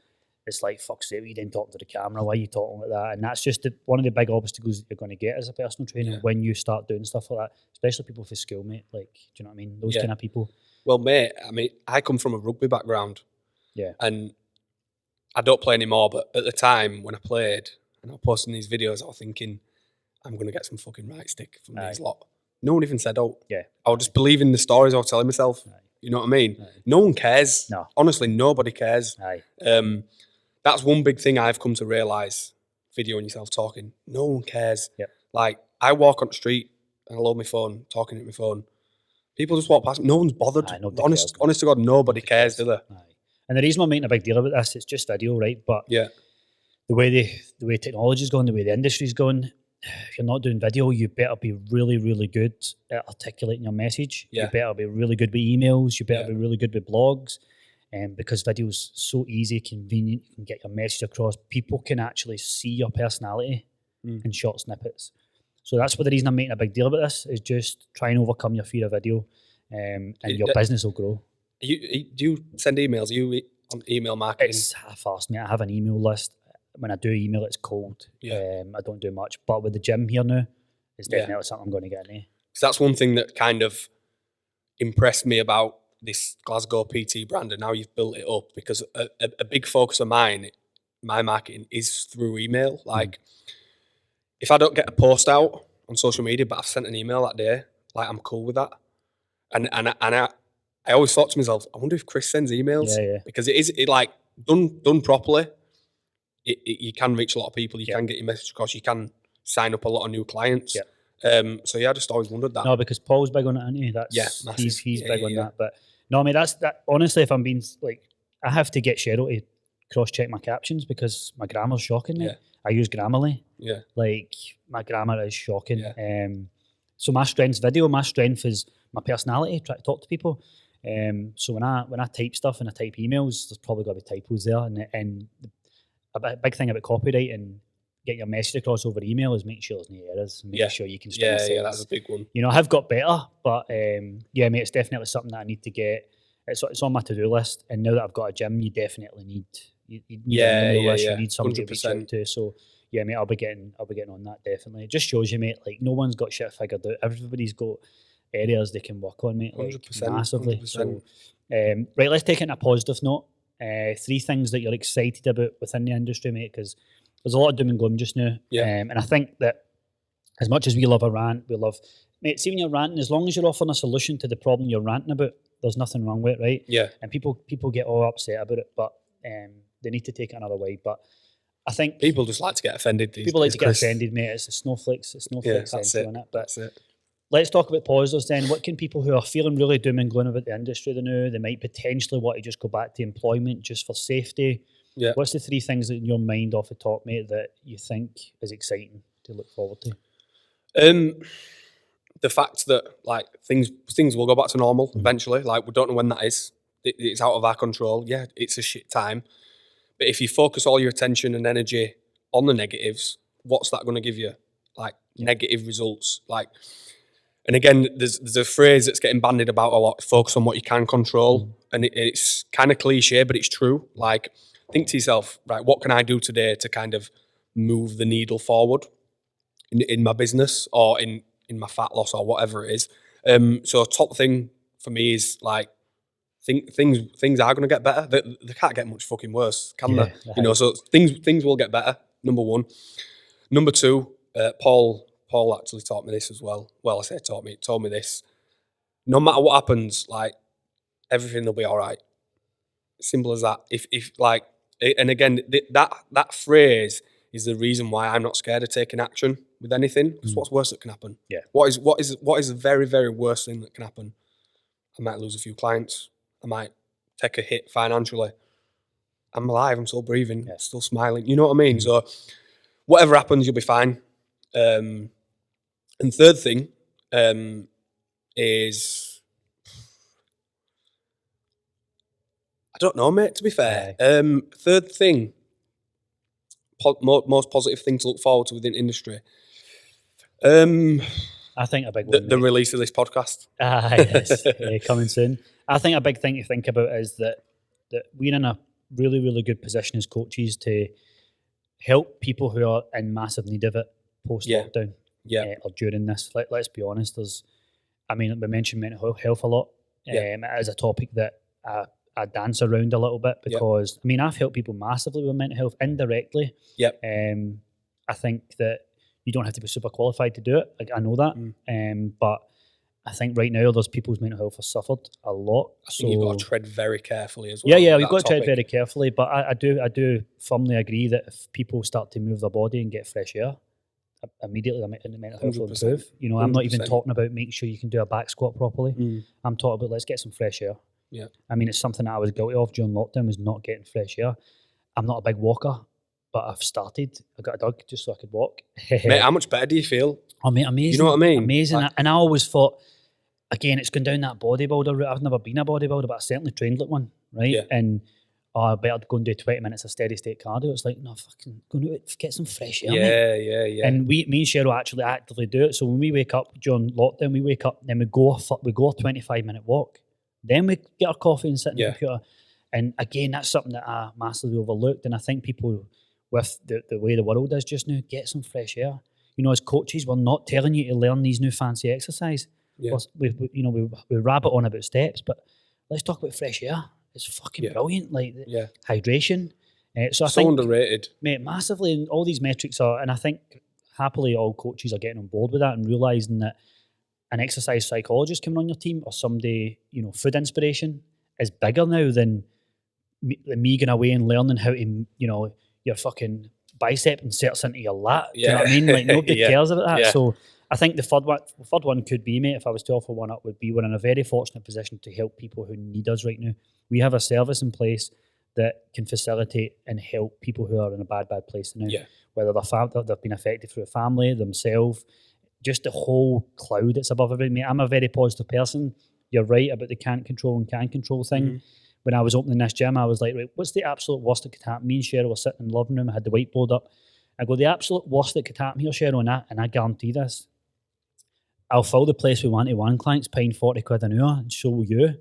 it's like, fuck's sake, you didn't talk to the camera, why are you talking like that? And that's just one of the big obstacles that you're going to get as a personal trainer when you start doing stuff like that, especially people for school, mate. Like, do you know what I mean? Those kind of people. Well, mate, I mean, I come from a rugby background. And I don't play anymore, but at the time when I played and I was posting these videos, I was thinking, I'm going to get some fucking right stick from these lot. No one even said, oh. I was just believing the stories I was telling myself. You know what I mean? No one cares. No. Honestly, nobody cares. That's one big thing I've come to realise, videoing yourself talking. No one cares. Like, I walk on the street and I load my phone, talking at my phone. People just walk past. No one's bothered. Honest to God, nobody cares, do they? And the reason I'm making a big deal about this, it's just video, right? But the way technology's going, the way the industry's going, if you're not doing video, you better be really, really good at articulating your message. You better be really good with emails. You better be really good with blogs. Because video's so easy, convenient, you can get your message across. People can actually see your personality in short snippets. So that's what the reason I'm making a big deal about this, is just try and overcome your fear of video, and your business will grow. Do you send emails? Are you on email marketing? It's half-assed, mate. I have an email list. When I do email, it's cold. Yeah. I don't do much. But with the gym here now, it's definitely something I'm going to get into. So that's one thing that kind of impressed me about this Glasgow PT brand, and now you've built it up, because a big focus of mine, my marketing, is through email. Like, if I don't get a post out on social media, but I've sent an email that day, like, I'm cool with that. And I always thought to myself, I wonder if Chris sends emails. Yeah. Because it like done properly, you can reach a lot of people. You can get your message across. You can sign up a lot of new clients. Yeah. So yeah, I just always wondered that. No, because Paul's big on it, isn't he? Massive. He's big on that. But no, I mean, that honestly, if I'm being like, I have to get Cheryl to cross-check my captions because my grammar's shocking, mate. Yeah. I use Grammarly. Yeah. Like, my grammar is shocking. Yeah. So my strength's video. My strength is my personality, try to talk to people. So when I type stuff and I type emails, there's probably got to be typos there. And a big thing about copyright and getting your message across over email is making sure there's no errors. And making sure you can string Yeah, that's a big one. You know, I have got better, but yeah, mate, it's definitely something that I need to get. It's on my to-do list. And now that I've got a gym, you definitely need you need you need somebody 100%. To reach out to. So yeah, mate, I'll be getting on that definitely. It just shows you, mate, like no one's got shit figured out. Everybody's got areas they can work on, mate, like 100%, massively. 100%. So right, let's take it on a positive note. 3 things that you're excited about within the industry, mate, because there's a lot of doom and gloom just now. And I think that as much as we love a rant, we love, mate, see when you're ranting, as long as you're offering a solution to the problem you're ranting about, there's nothing wrong with it, right? Yeah. And people get all upset about it, but they need to take it another way. But I think people just like to get offended. People like to get offended, mate. It's a snowflakes central in it. But that's it. Let's talk about positives then. What can people who are feeling really doom and gloom about the industry they might potentially want to just go back to employment just for safety? Yeah. What's the 3 things in your mind off the top, mate, that you think is exciting to look forward to? The fact that like things will go back to normal eventually. Like, we don't know when that is. It's out of our control. Yeah, it's a shit time. But if you focus all your attention and energy on the negatives, what's that going to give you? Like negative results. Like, and again, there's a phrase that's getting bandied about a lot: focus on what you can control. And it's kind of cliche, but it's true. Like, think to yourself, right, what can I do today to kind of move the needle forward in my business or in my fat loss or whatever it is. So top thing for me is like, things are going to get better. They can't get much fucking worse, can they? You know, so things will get better. Number 1. Number 2, Paul actually taught me this as well. Well, I say told me this. No matter what happens, like, everything will be all right. Simple as that. If like, and again, that phrase is the reason why I'm not scared of taking action with anything. Because what's worse that can happen? Yeah. What is the very, very worst thing that can happen? I might lose a few clients. I might take a hit financially. I'm alive. I'm still breathing. Still smiling. You know what I mean? So whatever happens, you'll be fine. And third thing is, I don't know, mate, to be fair. Third thing, most positive thing to look forward to within industry. I think a big one, the release of this podcast. Yes, coming soon. I think a big thing to think about is that we're in a really, really good position as coaches to help people who are in massive need of it post-lockdown or during this. Let's be honest, we mentioned mental health a lot. It is a topic that I dance around a little bit because, I've helped people massively with mental health indirectly. I think that you don't have to be super qualified to do it. Like, I know that. But I think right now there's people's mental health has suffered a lot. I think you've got to tread very carefully as well. Yeah, we've got to tread very carefully. But I do firmly agree that if people start to move their body and get fresh air, immediately the mental health will improve. You know, I'm not even talking about making sure you can do a back squat properly. I'm talking about let's get some fresh air. Yeah. It's something that I was guilty of during lockdown, was not getting fresh air. I'm not a big walker, but I've started. I got a dog just so I could walk. Mate, how much better do you feel? Oh, mate, amazing. You know what I mean? Amazing. Like, and I always thought, again, it's gone down that bodybuilder route. I've never been a bodybuilder, but I certainly trained like one, right? Yeah. And I better go and do 20 minutes of steady state cardio. It's like, no, fucking go and get some fresh air, mate. Yeah. And me and Cheryl actually actively do it. So when we wake up during lockdown, then we go a 25-minute walk. Then we get our coffee and sit in the computer. And again, that's something that I massively overlooked. And I think people, with the way the world is just now, get some fresh air. You know, as coaches, we're not telling you to learn these new fancy exercise. Yeah. We rabbit on about steps, but let's talk about fresh air. It's fucking brilliant. Like hydration. So I think underrated, mate, massively. And all these metrics are, and I think happily all coaches are getting on board with that and realising that an exercise psychologist coming on your team or somebody, you know, food inspiration is bigger now than me going away and learning how to, you know, your fucking bicep inserts into your lat. Do you know what I mean? Like nobody cares about that. So I think the third one could be, mate, if I was to offer one up, would be we're in a very fortunate position to help people who need us right now. We have a service in place that can facilitate and help people who are in a bad place now. Yeah. Whether they've been affected through a family, themselves, just the whole cloud that's above everything. Mate, I'm a very positive person. You're right about the can't control and can control thing. Mm-hmm. When I was opening this gym, I was like, right, what's the absolute worst that could happen? Me and Cheryl were sitting in the living room. I had the whiteboard up. I go, the absolute worst that could happen here, Cheryl, and I guarantee this. I'll fill the place with one-to-one clients paying 40 quid an hour, and so will you.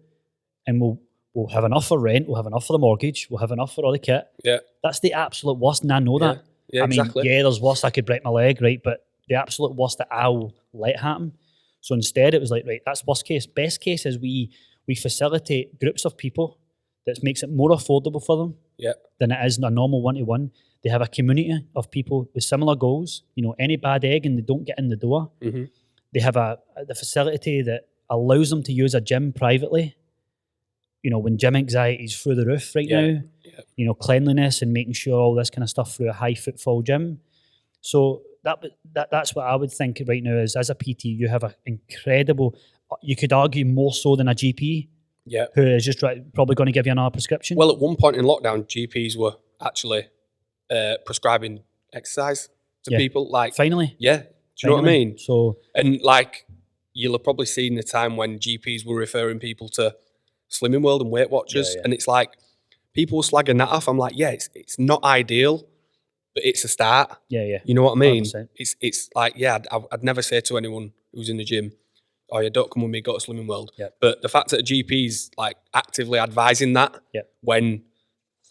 And we'll have enough for rent, we'll have enough for the mortgage, we'll have enough for all the kit. Yeah. That's the absolute worst, and I know that. Yeah, I mean, exactly. There's worse, I could break my leg, right? But the absolute worst that I'll let happen. So instead it was like, right, that's worst case. Best case is we facilitate groups of people that makes it more affordable for them than it is a normal one-to-one. They have a community of people with similar goals. You know, any bad egg and they don't get in the door. Mm-hmm. They have the facility that allows them to use a gym privately. You know, when gym anxiety is through the roof right now, you know, cleanliness and making sure all this kind of stuff through a high footfall gym. So that's what I would think right now is, as a PT, you have an incredible, you could argue more so than a GP, who is just probably going to give you another prescription. Well, at one point in lockdown, GPs were actually prescribing exercise to people. Like, finally. Yeah. Do you know what I mean? So, and like, you'll have probably seen the time when GPs were referring people to Slimming World and Weight Watchers, and it's like, people were slagging that off. I'm like, it's not ideal, but it's a start. Yeah. You know what I mean? 100%. It's like, I'd never say to anyone who's in the gym, oh yeah, don't come with me, go to Slimming World. Yeah. But the fact that a GP's like actively advising that when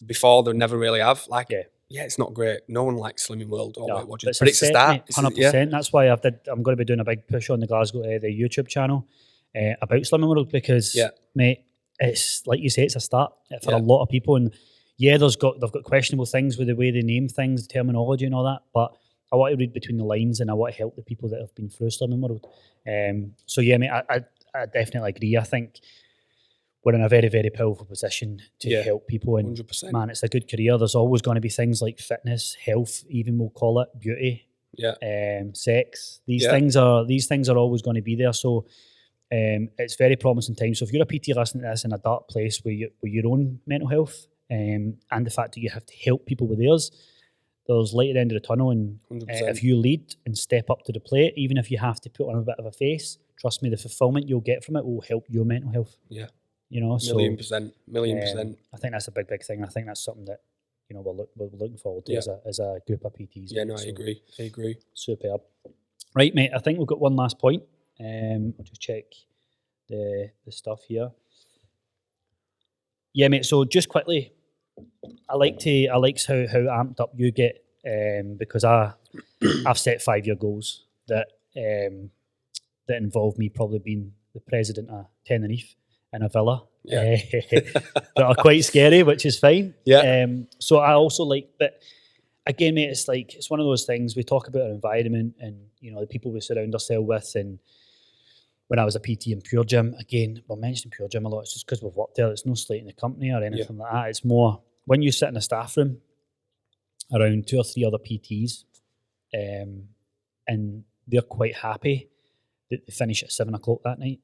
before they never really have, like, it's not great. No one likes Slimming World or Weight Watchers, but it's a start. 100%. That's why I'm going to be doing a big push on the Glasgow the YouTube channel about Slimming World, because mate, it's like you say, it's a start for a lot of people. And they've got questionable things with the way they name things, the terminology and all that, but I want to read between the lines and I want to help the people that have been through Slimming World. So yeah, mate, I definitely agree. I think we're in a very, very powerful position to help people, and 100%. Man, it's a good career. There's always going to be things like fitness, health, even we'll call it beauty, sex. These things are always going to be there. So it's very promising times. So if you're a PT listening to this in a dark place with your own mental health, and the fact that you have to help people with theirs, there's light at the end of the tunnel. And if you lead and step up to the plate, even if you have to put on a bit of a face, trust me, the fulfillment you'll get from it will help your mental health. Yeah. You know, million percent. I think that's a big thing. I think that's something that, you know, we're looking forward to as a group of PTs. Yeah, no, I agree. Superb. Right, mate, I think we've got one last point. I'll just check the stuff here. Yeah, mate, so just quickly, I like how amped up you get, because I've set 5-year goals that involve me probably being the president of Tenerife in a villa that are quite scary, which is fine. Yeah. So I also like, but again, mate, it's one of those things. We talk about our environment and, you know, the people we surround ourselves with. And when I was a PT in Pure Gym, again, we're mentioning Pure Gym a lot. It's just because we've worked there. It's no slating the company or anything like that. It's more when you sit in a staff room around 2 or 3 other PTs, and they're quite happy that they finish at 7 o'clock that night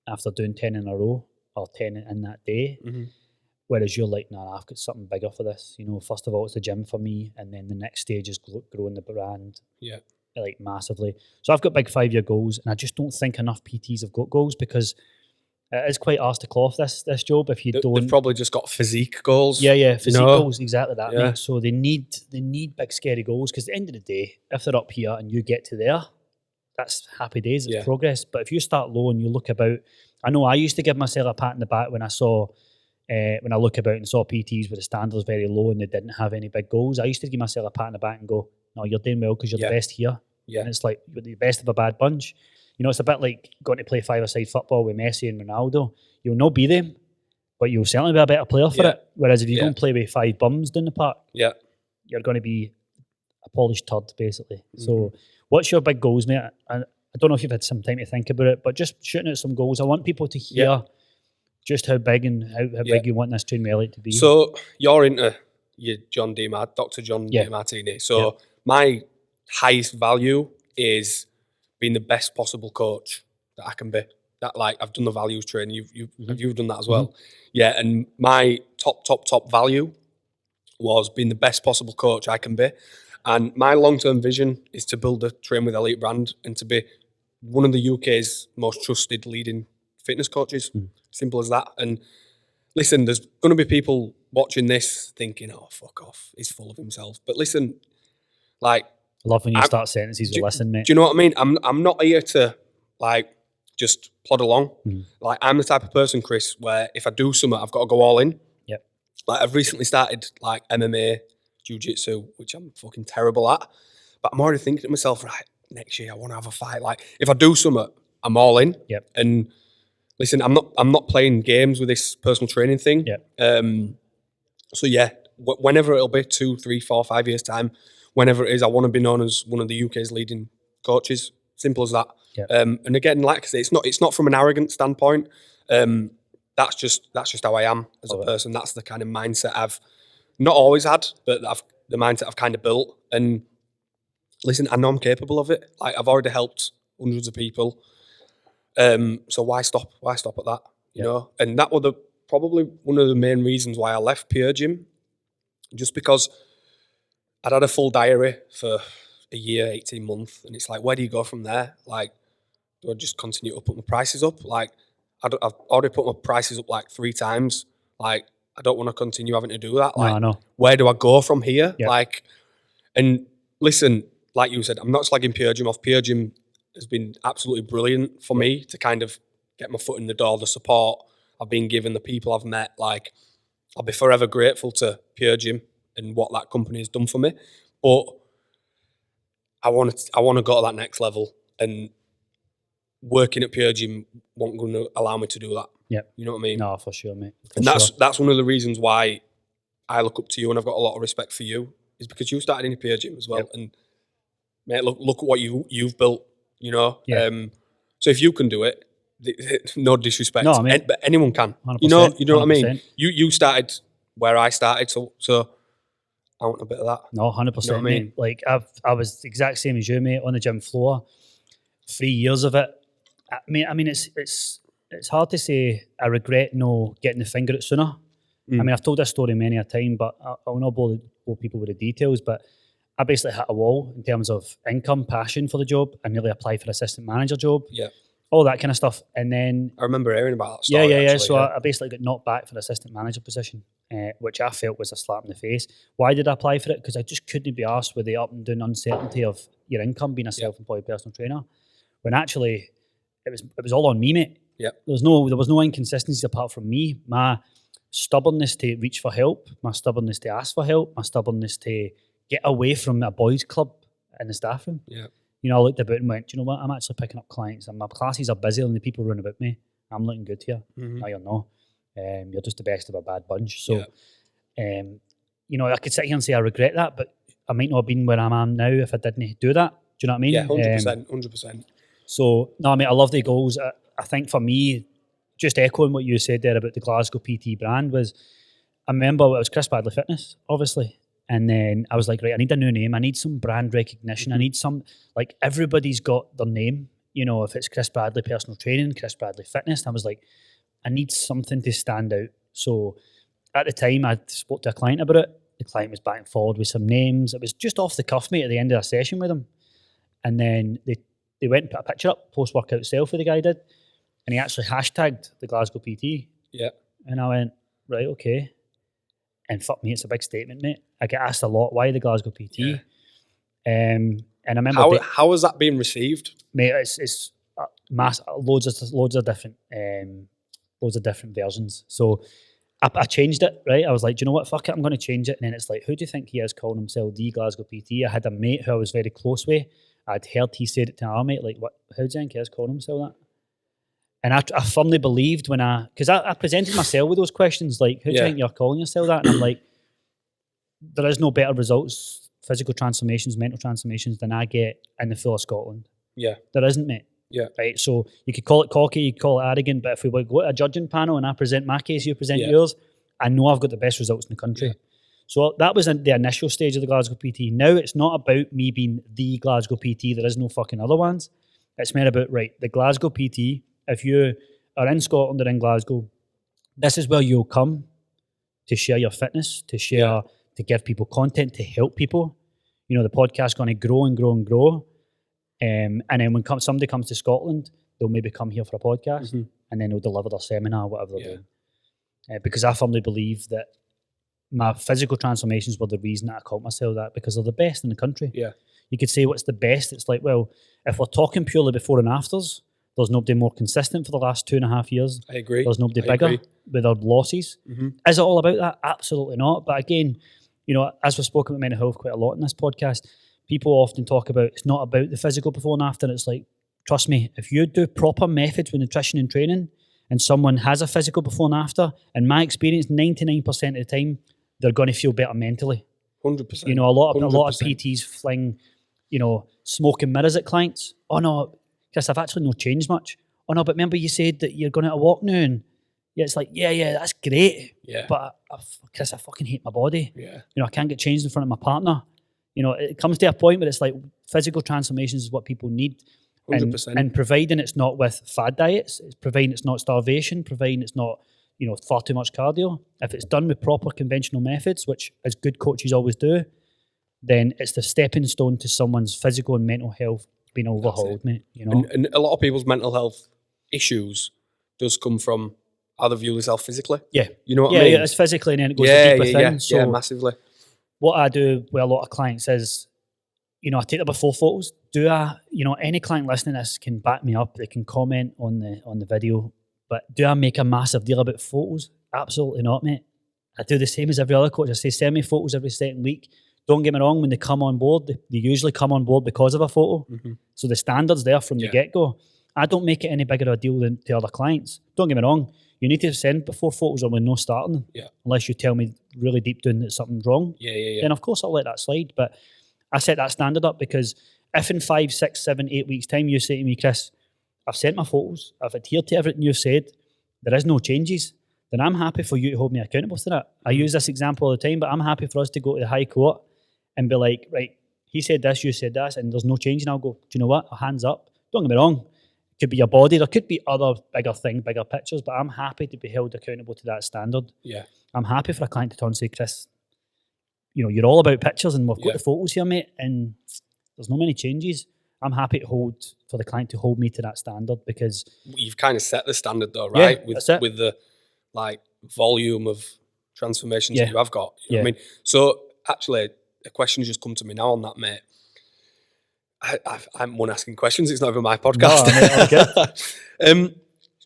after doing 10 in a row or 10 in that day. Mm-hmm. Whereas you're like, nah, I've got something bigger for this. You know, first of all, it's the gym for me, and then the next stage is growing the brand. Yeah. Like massively. So I've got big 5-year goals, and I just don't think enough PTs have got goals, because it is quite arse to cloth, this job, if you don't. They've probably just got physique goals. Yeah, physique goals, exactly that, mate. So they need big scary goals, because at the end of the day, if they're up here and you get to there, that's happy days, it's progress. But if you start low and you look about, I know I used to give myself a pat in the back when I saw when I look about and saw PTs where the standard was very low and they didn't have any big goals, I used to give myself a pat on the back and go, no, you're doing well because you're the best here. Yeah. And it's like, you're the best of a bad bunch. You know, it's a bit like going to play five-a-side football with Messi and Ronaldo. You'll not be them, but you'll certainly be a better player for it. Whereas if you go and play with 5 bums down the park, you're going to be a polished turd, basically. So what's your big goals, mate? I don't know if you've had some time to think about it, but just shooting out some goals. I want people to hear just how big and how big you want this train with Elliot to be. So you're into your Dr. John DiMartini. So my highest value is being the best possible coach that I can be. That, like, I've done the values training. You've done that as well. Yeah, and my top value was being the best possible coach I can be. And my long-term vision is to build a Train with Elliot brand and to be one of the UK's most trusted leading fitness coaches. Simple as that. And listen, there's going to be people watching this thinking, oh, fuck off, he's full of himself. But listen, like, I love when you start sentences with listen, mate. Do you know what I mean? I'm not here to, like, just plod along. Like, I'm the type of person, Chris, where if I do something, I've got to go all in. Like, I've recently started, like, MMA, jiu-jitsu, which I'm fucking terrible at. But I'm already thinking to myself, right, next year I want to have a fight. Like, if I do something, I'm all in. And listen, I'm not playing games with this personal training thing. So yeah, whenever it'll be 2, 3, 4, 5 years time, whenever it is, I want to be known as one of the UK's leading coaches. Simple as that. And again, like I say, it's not from an arrogant standpoint. That's just how I am as a person. That's the kind of mindset I've not always had, but the mindset I've kind of built. And listen, I know I'm capable of it. Like, I've already helped hundreds of people. So why stop? Why stop at that? You know? And that was probably one of the main reasons why I left PT Gym, just because I'd had a full diary for a year, 18 months, and it's like, where do you go from there? Like, do I just continue to put my prices up? Like, I've already put my prices up like 3 times. Like, I don't want to continue having to do that. Like, no. Where do I go from here? Like, and listen, like you said, I'm not slagging PT Gym off. PT Gym has been absolutely brilliant for me to kind of get my foot in the door, the support I've been given, the people I've met. Like, I'll be forever grateful to PT Gym and what that company has done for me. But I want to go to that next level, and working at PT Gym won't going to allow me to do that. You know what I mean? No, for sure, mate. And that's one of the reasons why I look up to you, and I've got a lot of respect for you, is because you started in a PT Gym as well. And mate, look at what you've built. You know, so if you can do it, no disrespect, no, I mean, but anyone can. 100%, You know what I mean. 100%. You started where I started, so I want a bit of that. No, 100%. You know what I mean? Like, I was the exact same as you, mate, on the gym floor. 3 years of it. I mean, it's hard to say I regret no getting the finger out sooner. I mean, I've told this story many a time, but I'll not bore people with the details. But I basically hit a wall in terms of income, passion for the job, and nearly applied for assistant manager job. All that kind of stuff. And then I remember hearing about that story. Actually, so I basically got knocked back for the assistant manager position, which I felt was a slap in the face. Why did I apply for it? Because I just couldn't be arsed with the up and down uncertainty of your income being a self-employed personal trainer. When actually it was all on me, mate. There was no inconsistencies apart from me. My stubbornness to reach for help, my stubbornness to ask for help, my stubbornness to get away from a boys' club in the staff room. You know, I looked about and went, do you know what? I'm actually picking up clients, and my classes are busy, and the people run about me. I'm looking good here. No, you're not. You're just the best of a bad bunch. So, you know, I could sit here and say I regret that, but I might not have been where I am now if I didn't do that. Do you know what I mean? Yeah, 100%, 100%. So, no, I mean, I love the goals. I think for me, just echoing what you said there about the Glasgow PT brand was, I remember it was Chris Bradley Fitness, obviously. And then I was like, right, I need a new name. I need some brand recognition. I need some, like, everybody's got their name. You know, if it's Chris Bradley Personal Training, Chris Bradley Fitness. And I was like, I need something to stand out. So at the time, I spoke to a client about it. The client was back and forward with some names. It was just off the cuff, mate, at the end of a session with him. And then they went and put a picture up, post-workout selfie the guy did. And he actually hashtagged the Glasgow PT. And I went, right, okay. And fuck me, it's a big statement, mate. I get asked a lot, why the Glasgow PT? And I remember... How has that been received? Mate, it's loads of different versions. So I changed it, right? I was like, do you know what? Fuck it, I'm going to change it. And then it's like, who do you think he is calling himself the Glasgow PT? I had a mate who I was very close with. I'd heard he said it to our mate, like, what? How do you think he is calling himself that? And I firmly believed because I presented myself with those questions, like, who do you think you're calling yourself that? And I'm like, there is no better results, physical transformations, mental transformations than I get in the full of Scotland. Yeah. There isn't, mate. Yeah. Right. So you could call it cocky, you could call it arrogant, but if we go to a judging panel and I present my case, you present yours, I know I've got the best results in the country. Yeah. So that was the initial stage of the Glasgow PT. Now it's not about me being the Glasgow PT. There is no fucking other ones. It's more about, right, the Glasgow PT. If you are in Scotland or in Glasgow, this is where you'll come to share your fitness, to share, to give people content, to help people. You know, the podcast's going to grow and grow and grow. And then when somebody comes to Scotland, they'll maybe come here for a podcast and then they'll deliver their seminar, whatever they're doing. Because I firmly believe that my physical transformations were the reason that I called myself that, because they're the best in the country. Yeah. You could say what's the best. It's like, well, if we're talking purely before and afters, there's nobody more consistent for the last 2.5 years. I agree. There's nobody bigger with their losses. Is it all about that? Absolutely not. But again, you know, as we've spoken about mental health quite a lot in this podcast, people often talk about it's not about the physical before and after. It's like, trust me, if you do proper methods with nutrition and training and someone has a physical before and after, in my experience, 99% of the time, they're going to feel better mentally. 100%. You know, a lot of PTs fling, you know, smoke and mirrors at clients. Oh no, Chris, I've actually not changed much. Oh no, but remember you said that you're going to walk now, and it's like, yeah, that's great. Yeah. But Chris, I fucking hate my body. Yeah. You know, I can't get changed in front of my partner. You know, it comes to a point where it's like physical transformations is what people need. 100%. And providing it's not with fad diets, it's providing it's not starvation, providing it's not, you know, far too much cardio. If it's done with proper conventional methods, which as good coaches always do, then it's the stepping stone to someone's physical and mental health being overhauled, mate. You know, and a lot of people's mental health issues does come from how they view themselves physically. Yeah, you know what I mean. Yeah, it's physically, and then it goes to deeper things. Yeah, massively. What I do with a lot of clients is, you know, I take the before photos. You know, any client listening to this can back me up. They can comment on the video. But do I make a massive deal about photos? Absolutely not, mate. I do the same as every other coach. I say, send me photos every second week. Don't get me wrong, when they come on board, they usually come on board because of a photo. So the standard's there from the get-go. I don't make it any bigger a deal than to other clients. Don't get me wrong. You need to send before photos or when no starting. Yeah. Unless you tell me really deep down that something's wrong. Yeah. Then of course I'll let that slide. But I set that standard up because if in 5, 6, 7, 8 weeks' time you say to me, Chris, I've sent my photos, I've adhered to everything you've said, there is no changes, then I'm happy for you to hold me accountable to that. I use this example all the time, but I'm happy for us to go to the High Court and be like, right, he said this, you said this, and there's no change, and I'll go, do you know what? Hands up. Don't get me wrong. It could be your body. There could be other bigger things, bigger pictures, but I'm happy to be held accountable to that standard. Yeah. I'm happy for a client to turn and say, Chris, you know, you're all about pictures and we've got the photos here, mate, and there's no many changes. I'm happy for the client to hold me to that standard because you've kind of set the standard though, right? With the like volume of transformations that you have got. You know what I mean? So actually, a question's just come to me now on that, mate. I'm one asking questions. It's not even my podcast. No, okay.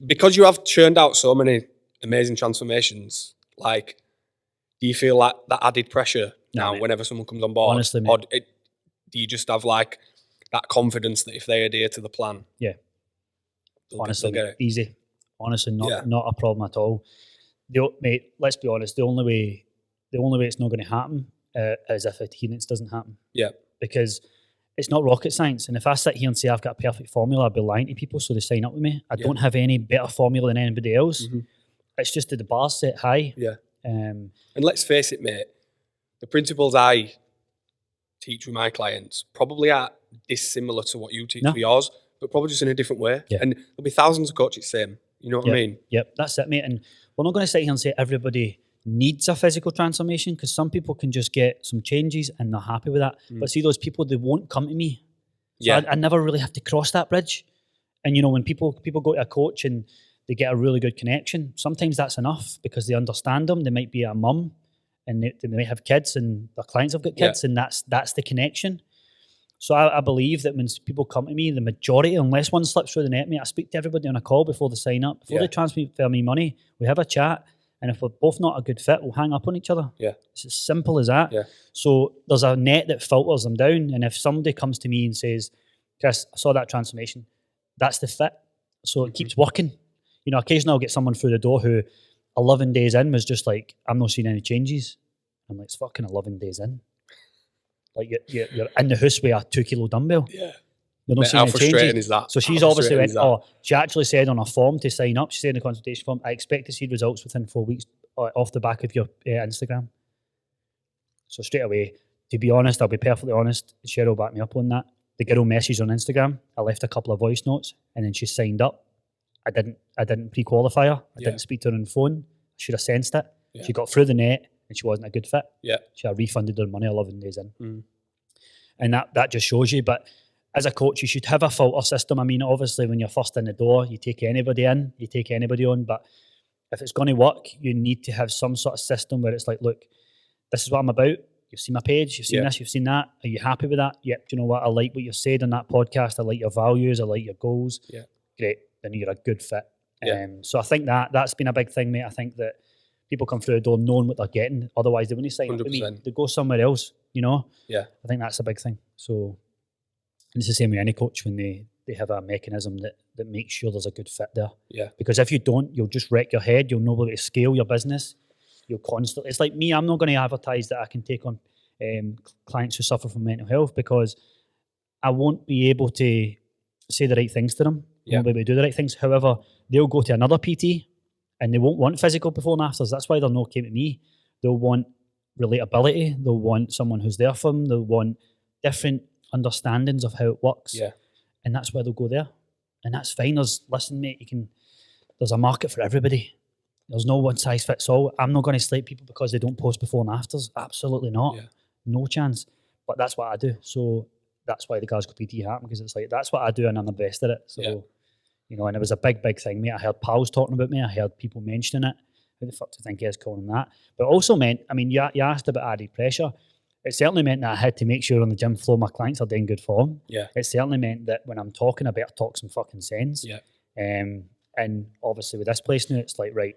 Because you have churned out so many amazing transformations, like, do you feel like that added pressure now whenever someone comes on board? Honestly, mate. Or do you just have like that confidence that if they adhere to the plan, honestly, get it? Easy. Honestly, not a problem at all. Mate, let's be honest. The only way it's not going to happen is if adherence doesn't happen. Yeah. Because it's not rocket science. And if I sit here and say I've got a perfect formula, I'll be lying to people so they sign up with me. I don't have any better formula than anybody else. It's just that the bar's set high. Yeah. And let's face it, mate, the principles I teach with my clients probably are dissimilar to what you teach with yours, but probably just in a different way. Yeah. And there'll be thousands of coaches same. You know what I mean? Yep, that's it, mate. And we're not going to sit here and say everybody needs a physical transformation because some people can just get some changes and they're happy with that. But see, those people, they won't come to me. So I never really have to cross that bridge. And, you know, when people go to a coach and they get a really good connection, sometimes that's enough because they understand them. They might be a mum and they might have kids and their clients have got kids and that's the connection. So I believe that when people come to me, the majority, unless one slips through the net, mate, I speak to everybody on a call before they sign up, before they transfer me money. We have a chat. And if we're both not a good fit, we'll hang up on each other. Yeah. It's as simple as that. Yeah. So there's a net that filters them down. And if somebody comes to me and says, Chris, I saw that transformation, that's the fit. So it keeps working. You know, occasionally I'll get someone through the door who 11 days in was just like, I'm not seeing any changes. I'm like, it's fucking 11 days in. Like you're in the house with a 2 kilo dumbbell. Yeah. You're not seeing How any frustrating changes. is that? So she's How obviously frustrating went, is that? she actually said on a form to sign up, she said in the consultation form, I expect to see results within 4 weeks off the back of your Instagram. So straight away, to be honest, I'll be perfectly honest, Cheryl backed me up on that. The girl messaged on Instagram, I left a couple of voice notes, and then she signed up. I didn't pre-qualify her. I didn't speak to her on the phone. I should have sensed it. Yeah. She got through the net and she wasn't a good fit. Yeah. She had refunded her money 11 days in. And that just shows you. But as a coach, you should have a filter system. I mean, obviously, when you're first in the door, you take anybody in, you take anybody on. But if it's going to work, you need to have some sort of system where it's like, look, this is what I'm about. You've seen my page, you've seen this, you've seen that. Are you happy with that? Yep. Do you know what? I like what you said on that podcast. I like your values. I like your goals. Yeah. Great. Then you're a good fit. Yeah. So I think that's been a big thing, mate. I think that people come through the door knowing what they're getting. Otherwise, they wouldn't sign up with me. 100%. They go somewhere else, you know? Yeah. I think that's a big thing. So and it's the same with any coach when they have a mechanism that makes sure there's a good fit there. Yeah. Because if you don't, you'll just wreck your head. You'll know where to scale your business. You'll constantly... It's like me, I'm not going to advertise that I can take on clients who suffer from mental health because I won't be able to say the right things to them. I won't be able to do the right things. However, they'll go to another PT and they won't want physical before and afters. That's why they're not came to me. They'll want relatability. They'll want someone who's there for them. They'll want different understandings of how it works. Yeah. And that's why they'll go there. And that's fine. Listen, mate, there's a market for everybody. There's no one size fits all. I'm not going to slate people because they don't post before and afters. Absolutely not. Yeah. No chance. But that's what I do. So that's why the Glasgow PT happened, because it's like, that's what I do and I'm the best at it. So, you know, and it was a big, big thing, mate. I heard pals talking about me. I heard people mentioning it. Who the fuck do you think he is calling that? But also meant, I mean, you asked about added pressure. It certainly meant that I had to make sure on the gym floor my clients are doing good form. Yeah. It certainly meant that when I'm talking, I better talk some fucking sense. Yeah. And obviously with this place now, it's like, right,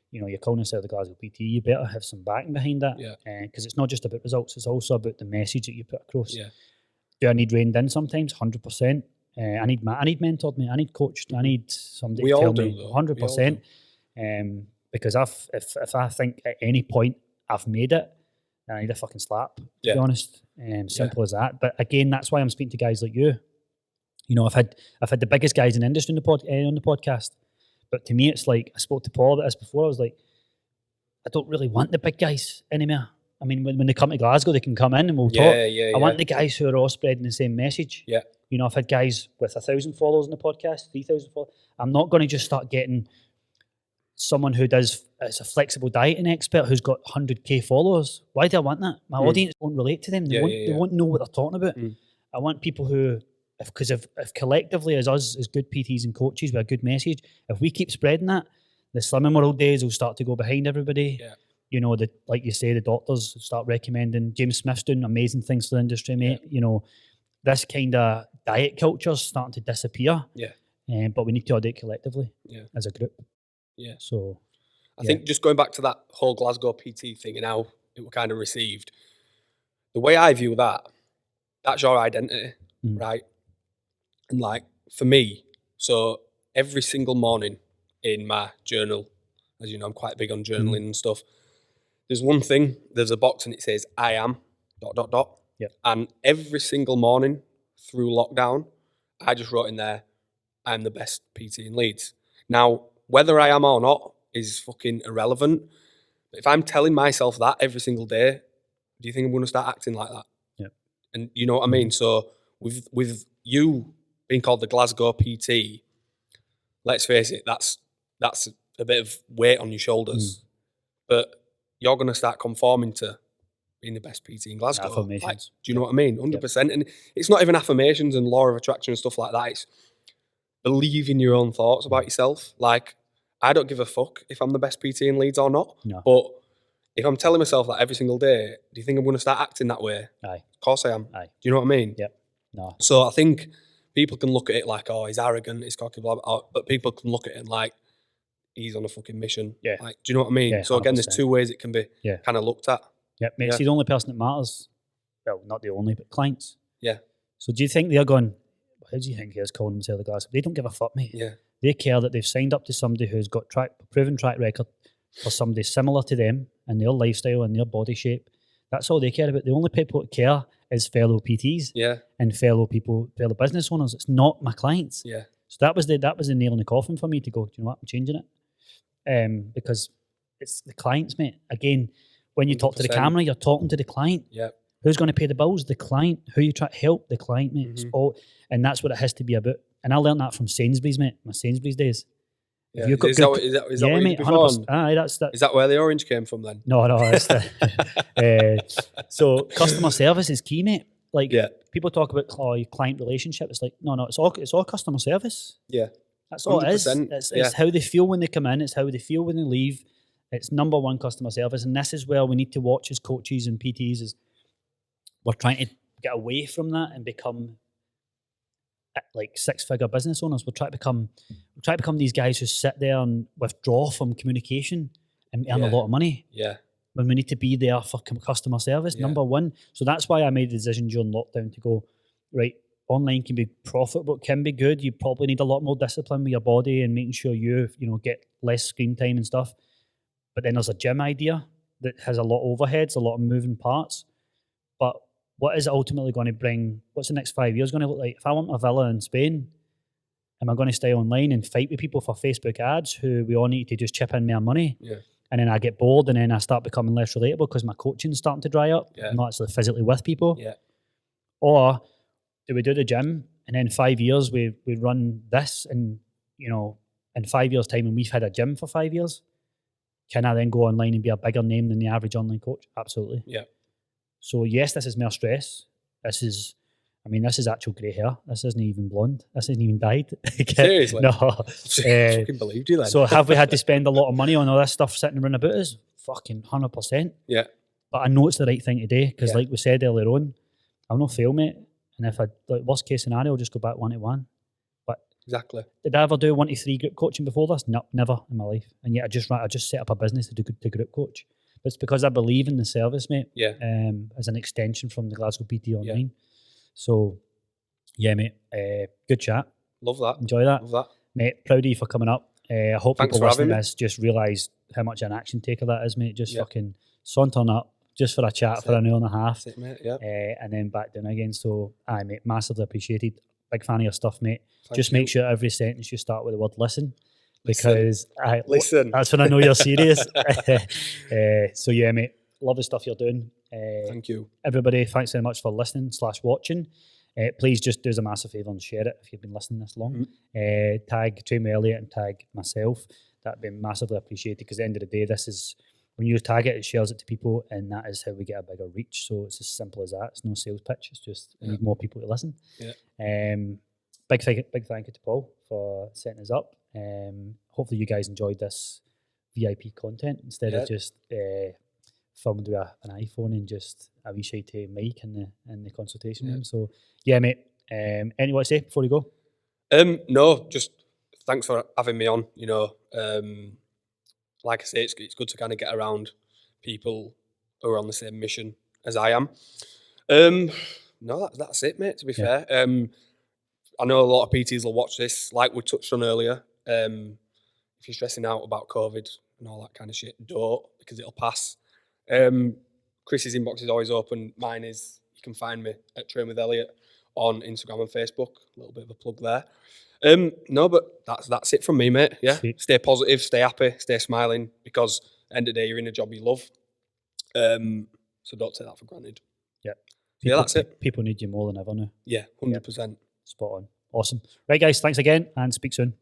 you know, you're calling yourself the Glasgow PT, you better have some backing behind that. Yeah. Because it's not just about results, it's also about the message that you put across. Yeah. Do I need reined in sometimes? 100%. I need mentored, me. I need coached. I need somebody to tell me 100%. Because if I think at any point I've made it, then I need a fucking slap, to be honest. Simple as that. But again, that's why I'm speaking to guys like you. You know, I've had the biggest guys in the industry on the podcast. But to me, it's like, I spoke to Paul about this before. I was like, I don't really want the big guys anymore. I mean, when they come to Glasgow, they can come in and we'll talk. I want the guys who are all spreading the same message. Yeah. You know, I've had guys with 1,000 followers on the podcast, 3,000 followers. I'm not going to just start getting someone who it's a flexible dieting expert who's got 100k followers. Why do I want that? My audience won't relate to them. They won't know what they're talking about. I want people who, because if collectively as us, as good PTs and coaches with a good message, if we keep spreading that, the Slimming World days will start to go behind everybody. Yeah. You know, like you say, the doctors start recommending. James Smith's doing amazing things for the industry, mate. You know, this kind of diet culture's starting to disappear. Yeah. But we need to audit collectively as a group. Yeah. So I think just going back to that whole Glasgow PT thing and how it was kind of received, the way I view that's your identity, right? And like for me, so every single morning in my journal, as you know, I'm quite big on journaling and stuff. There's a box and it says, I am ... Yeah. And every single morning through lockdown, I just wrote in there, I'm the best PT in Leeds. Now, whether I am or not is fucking irrelevant. But if I'm telling myself that every single day, do you think I'm going to start acting like that? Yeah. And you know what I mean? So with you being called the Glasgow PT, let's face it, that's a bit of weight on your shoulders. But you're going to start conforming to being the best PT in Glasgow. Affirmations. Like, do you know what I mean? 100%. And it's not even affirmations and law of attraction and stuff like that. It's believing your own thoughts about yourself. Like, I don't give a fuck if I'm the best PT in Leeds or not. No. But if I'm telling myself that every single day, do you think I'm going to start acting that way? Aye. Of course I am. Aye. Do you know what I mean? Yep. No. So I think people can look at it like, oh, he's arrogant, he's cocky, blah, blah, blah. But people can look at it and like, he's on a fucking mission. Yeah. Like, do you know what I mean? Yeah, so again, there's 100%. two ways it can be Yeah. kind of looked at. Yeah, mate. Yeah. See, the only person that matters, well, not the only, but clients. Yeah. So do you think they're going, how do you think he's calling themselves the Glasgow? They don't give a fuck, mate. Yeah. They care that they've signed up to somebody who's got proven track record for somebody similar to them and their lifestyle and their body shape. That's all they care about. The only people that care is fellow PTs Yeah. and fellow business owners. It's not my clients. Yeah. So that was the nail in the coffin for me to go, do you know what, I'm changing it. Because it's the clients, mate. Again, when you talk to the 100%. camera, you're talking to the client. Yeah. Who's going to pay the bills? The client. Who you try to help? The client, mate. It's all, and that's what it has to be about. And I learned that from Sainsbury's, mate. My Sainsbury's days. Yeah. You've got Is that what you mate, did before? 100%. Aye, that's that. Is that where the orange came from then? No, that's so customer service is key, mate. Like Yeah. people talk about your client relationship. It's like no, it's all customer service. Yeah. That's all it is. 100%, It's how they feel when they come in. It's how they feel when they leave. It's number one customer service, and this is where we need to watch as coaches and PTs. Is we're trying to get away from that and become like six-figure business owners. We're trying to become these guys who sit there and withdraw from communication and earn a lot of money. Yeah. When we need to be there for customer service, number one. So that's why I made the decision during lockdown to go, right, online can be profitable, it can be good. You probably need a lot more discipline with your body and making sure you get less screen time and stuff. But then there's a gym idea that has a lot of overheads, a lot of moving parts. But what is it ultimately going to bring? What's the next 5 years going to look like? If I want a villa in Spain, am I going to stay online and fight with people for Facebook ads who we all need to just chip in more money? Yeah. And then I get bored and then I start becoming less relatable because my coaching's starting to dry up. Yeah. I'm not actually physically with people. Yeah. Or do we do the gym and then 5 years we run this and, in 5 years' time when we've had a gym for 5 years, can I then go online and be a bigger name than the average online coach? Absolutely. Yeah. So yes, this is more stress. This is actual grey hair. This isn't even blonde. This isn't even dyed. Seriously? No. I fucking believed you then. So have we had to spend a lot of money on all this stuff sitting around about us? Fucking 100%. Yeah. But I know it's the right thing to do because, Yeah. like we said earlier on, I'll not fail, mate. And if worst case scenario, I'll just go back 1-to-1. But Exactly. did I ever do 1-to-3 group coaching before this? No, never in my life. And yet I just set up a business to group coach. But it's because I believe in the service, mate. Yeah. As an extension from the Glasgow PT online. So, yeah, mate. Good chat. Love that. Enjoy that. Love that. Mate, proud of you for coming up. I hope Thanks people for listening having to me. this just realise how much an action taker that is, mate. Just Yeah. fucking sauntering up just for a chat That's for it. an hour and a half. That's it, mate. Yeah. And then back down again. So, aye, mate, massively appreciated. Big fan of your stuff, mate. Thank Just you. make sure every sentence you start with the word listen. Listen. Because Listen. that's when I know you're serious. So, yeah, mate, love the stuff you're doing. Thank you. Everybody, thanks very much for listening / watching. Please just do us a massive favour and share it if you've been listening this long. Tag Train with Elliot and tag myself. That'd be massively appreciated because at the end of the day, this is when you tag it, it shares it to people, and that is how we get a bigger reach. So it's as simple as that. It's no sales pitch. It's just we need more people to listen. Yeah. Big thank you to Paul for setting us up. Hopefully you guys enjoyed this VIP content instead of just filmed with an iPhone and just a wee shitty mic in the consultation room. So yeah, mate. Anything to say before you go? No, just thanks for having me on. Like I say, it's good to kind of get around people who are on the same mission as I am. No, that's it, mate. To be fair, I know a lot of PTs will watch this. Like we touched on earlier, if you're stressing out about COVID and all that kind of shit, don't, because it'll pass. Chris's inbox is always open. Mine is. You can find me at Train with Elliot on Instagram and Facebook. A little bit of a plug there. No, but that's it from me, mate. Yeah, Sweet. Stay positive, stay happy, stay smiling, because at the end of the day, you're in a job you love. So don't take that for granted. Yeah. Yeah, that's it. People need you more than ever now. Yeah, 100%. Spot on. Awesome. Right, guys, thanks again and speak soon.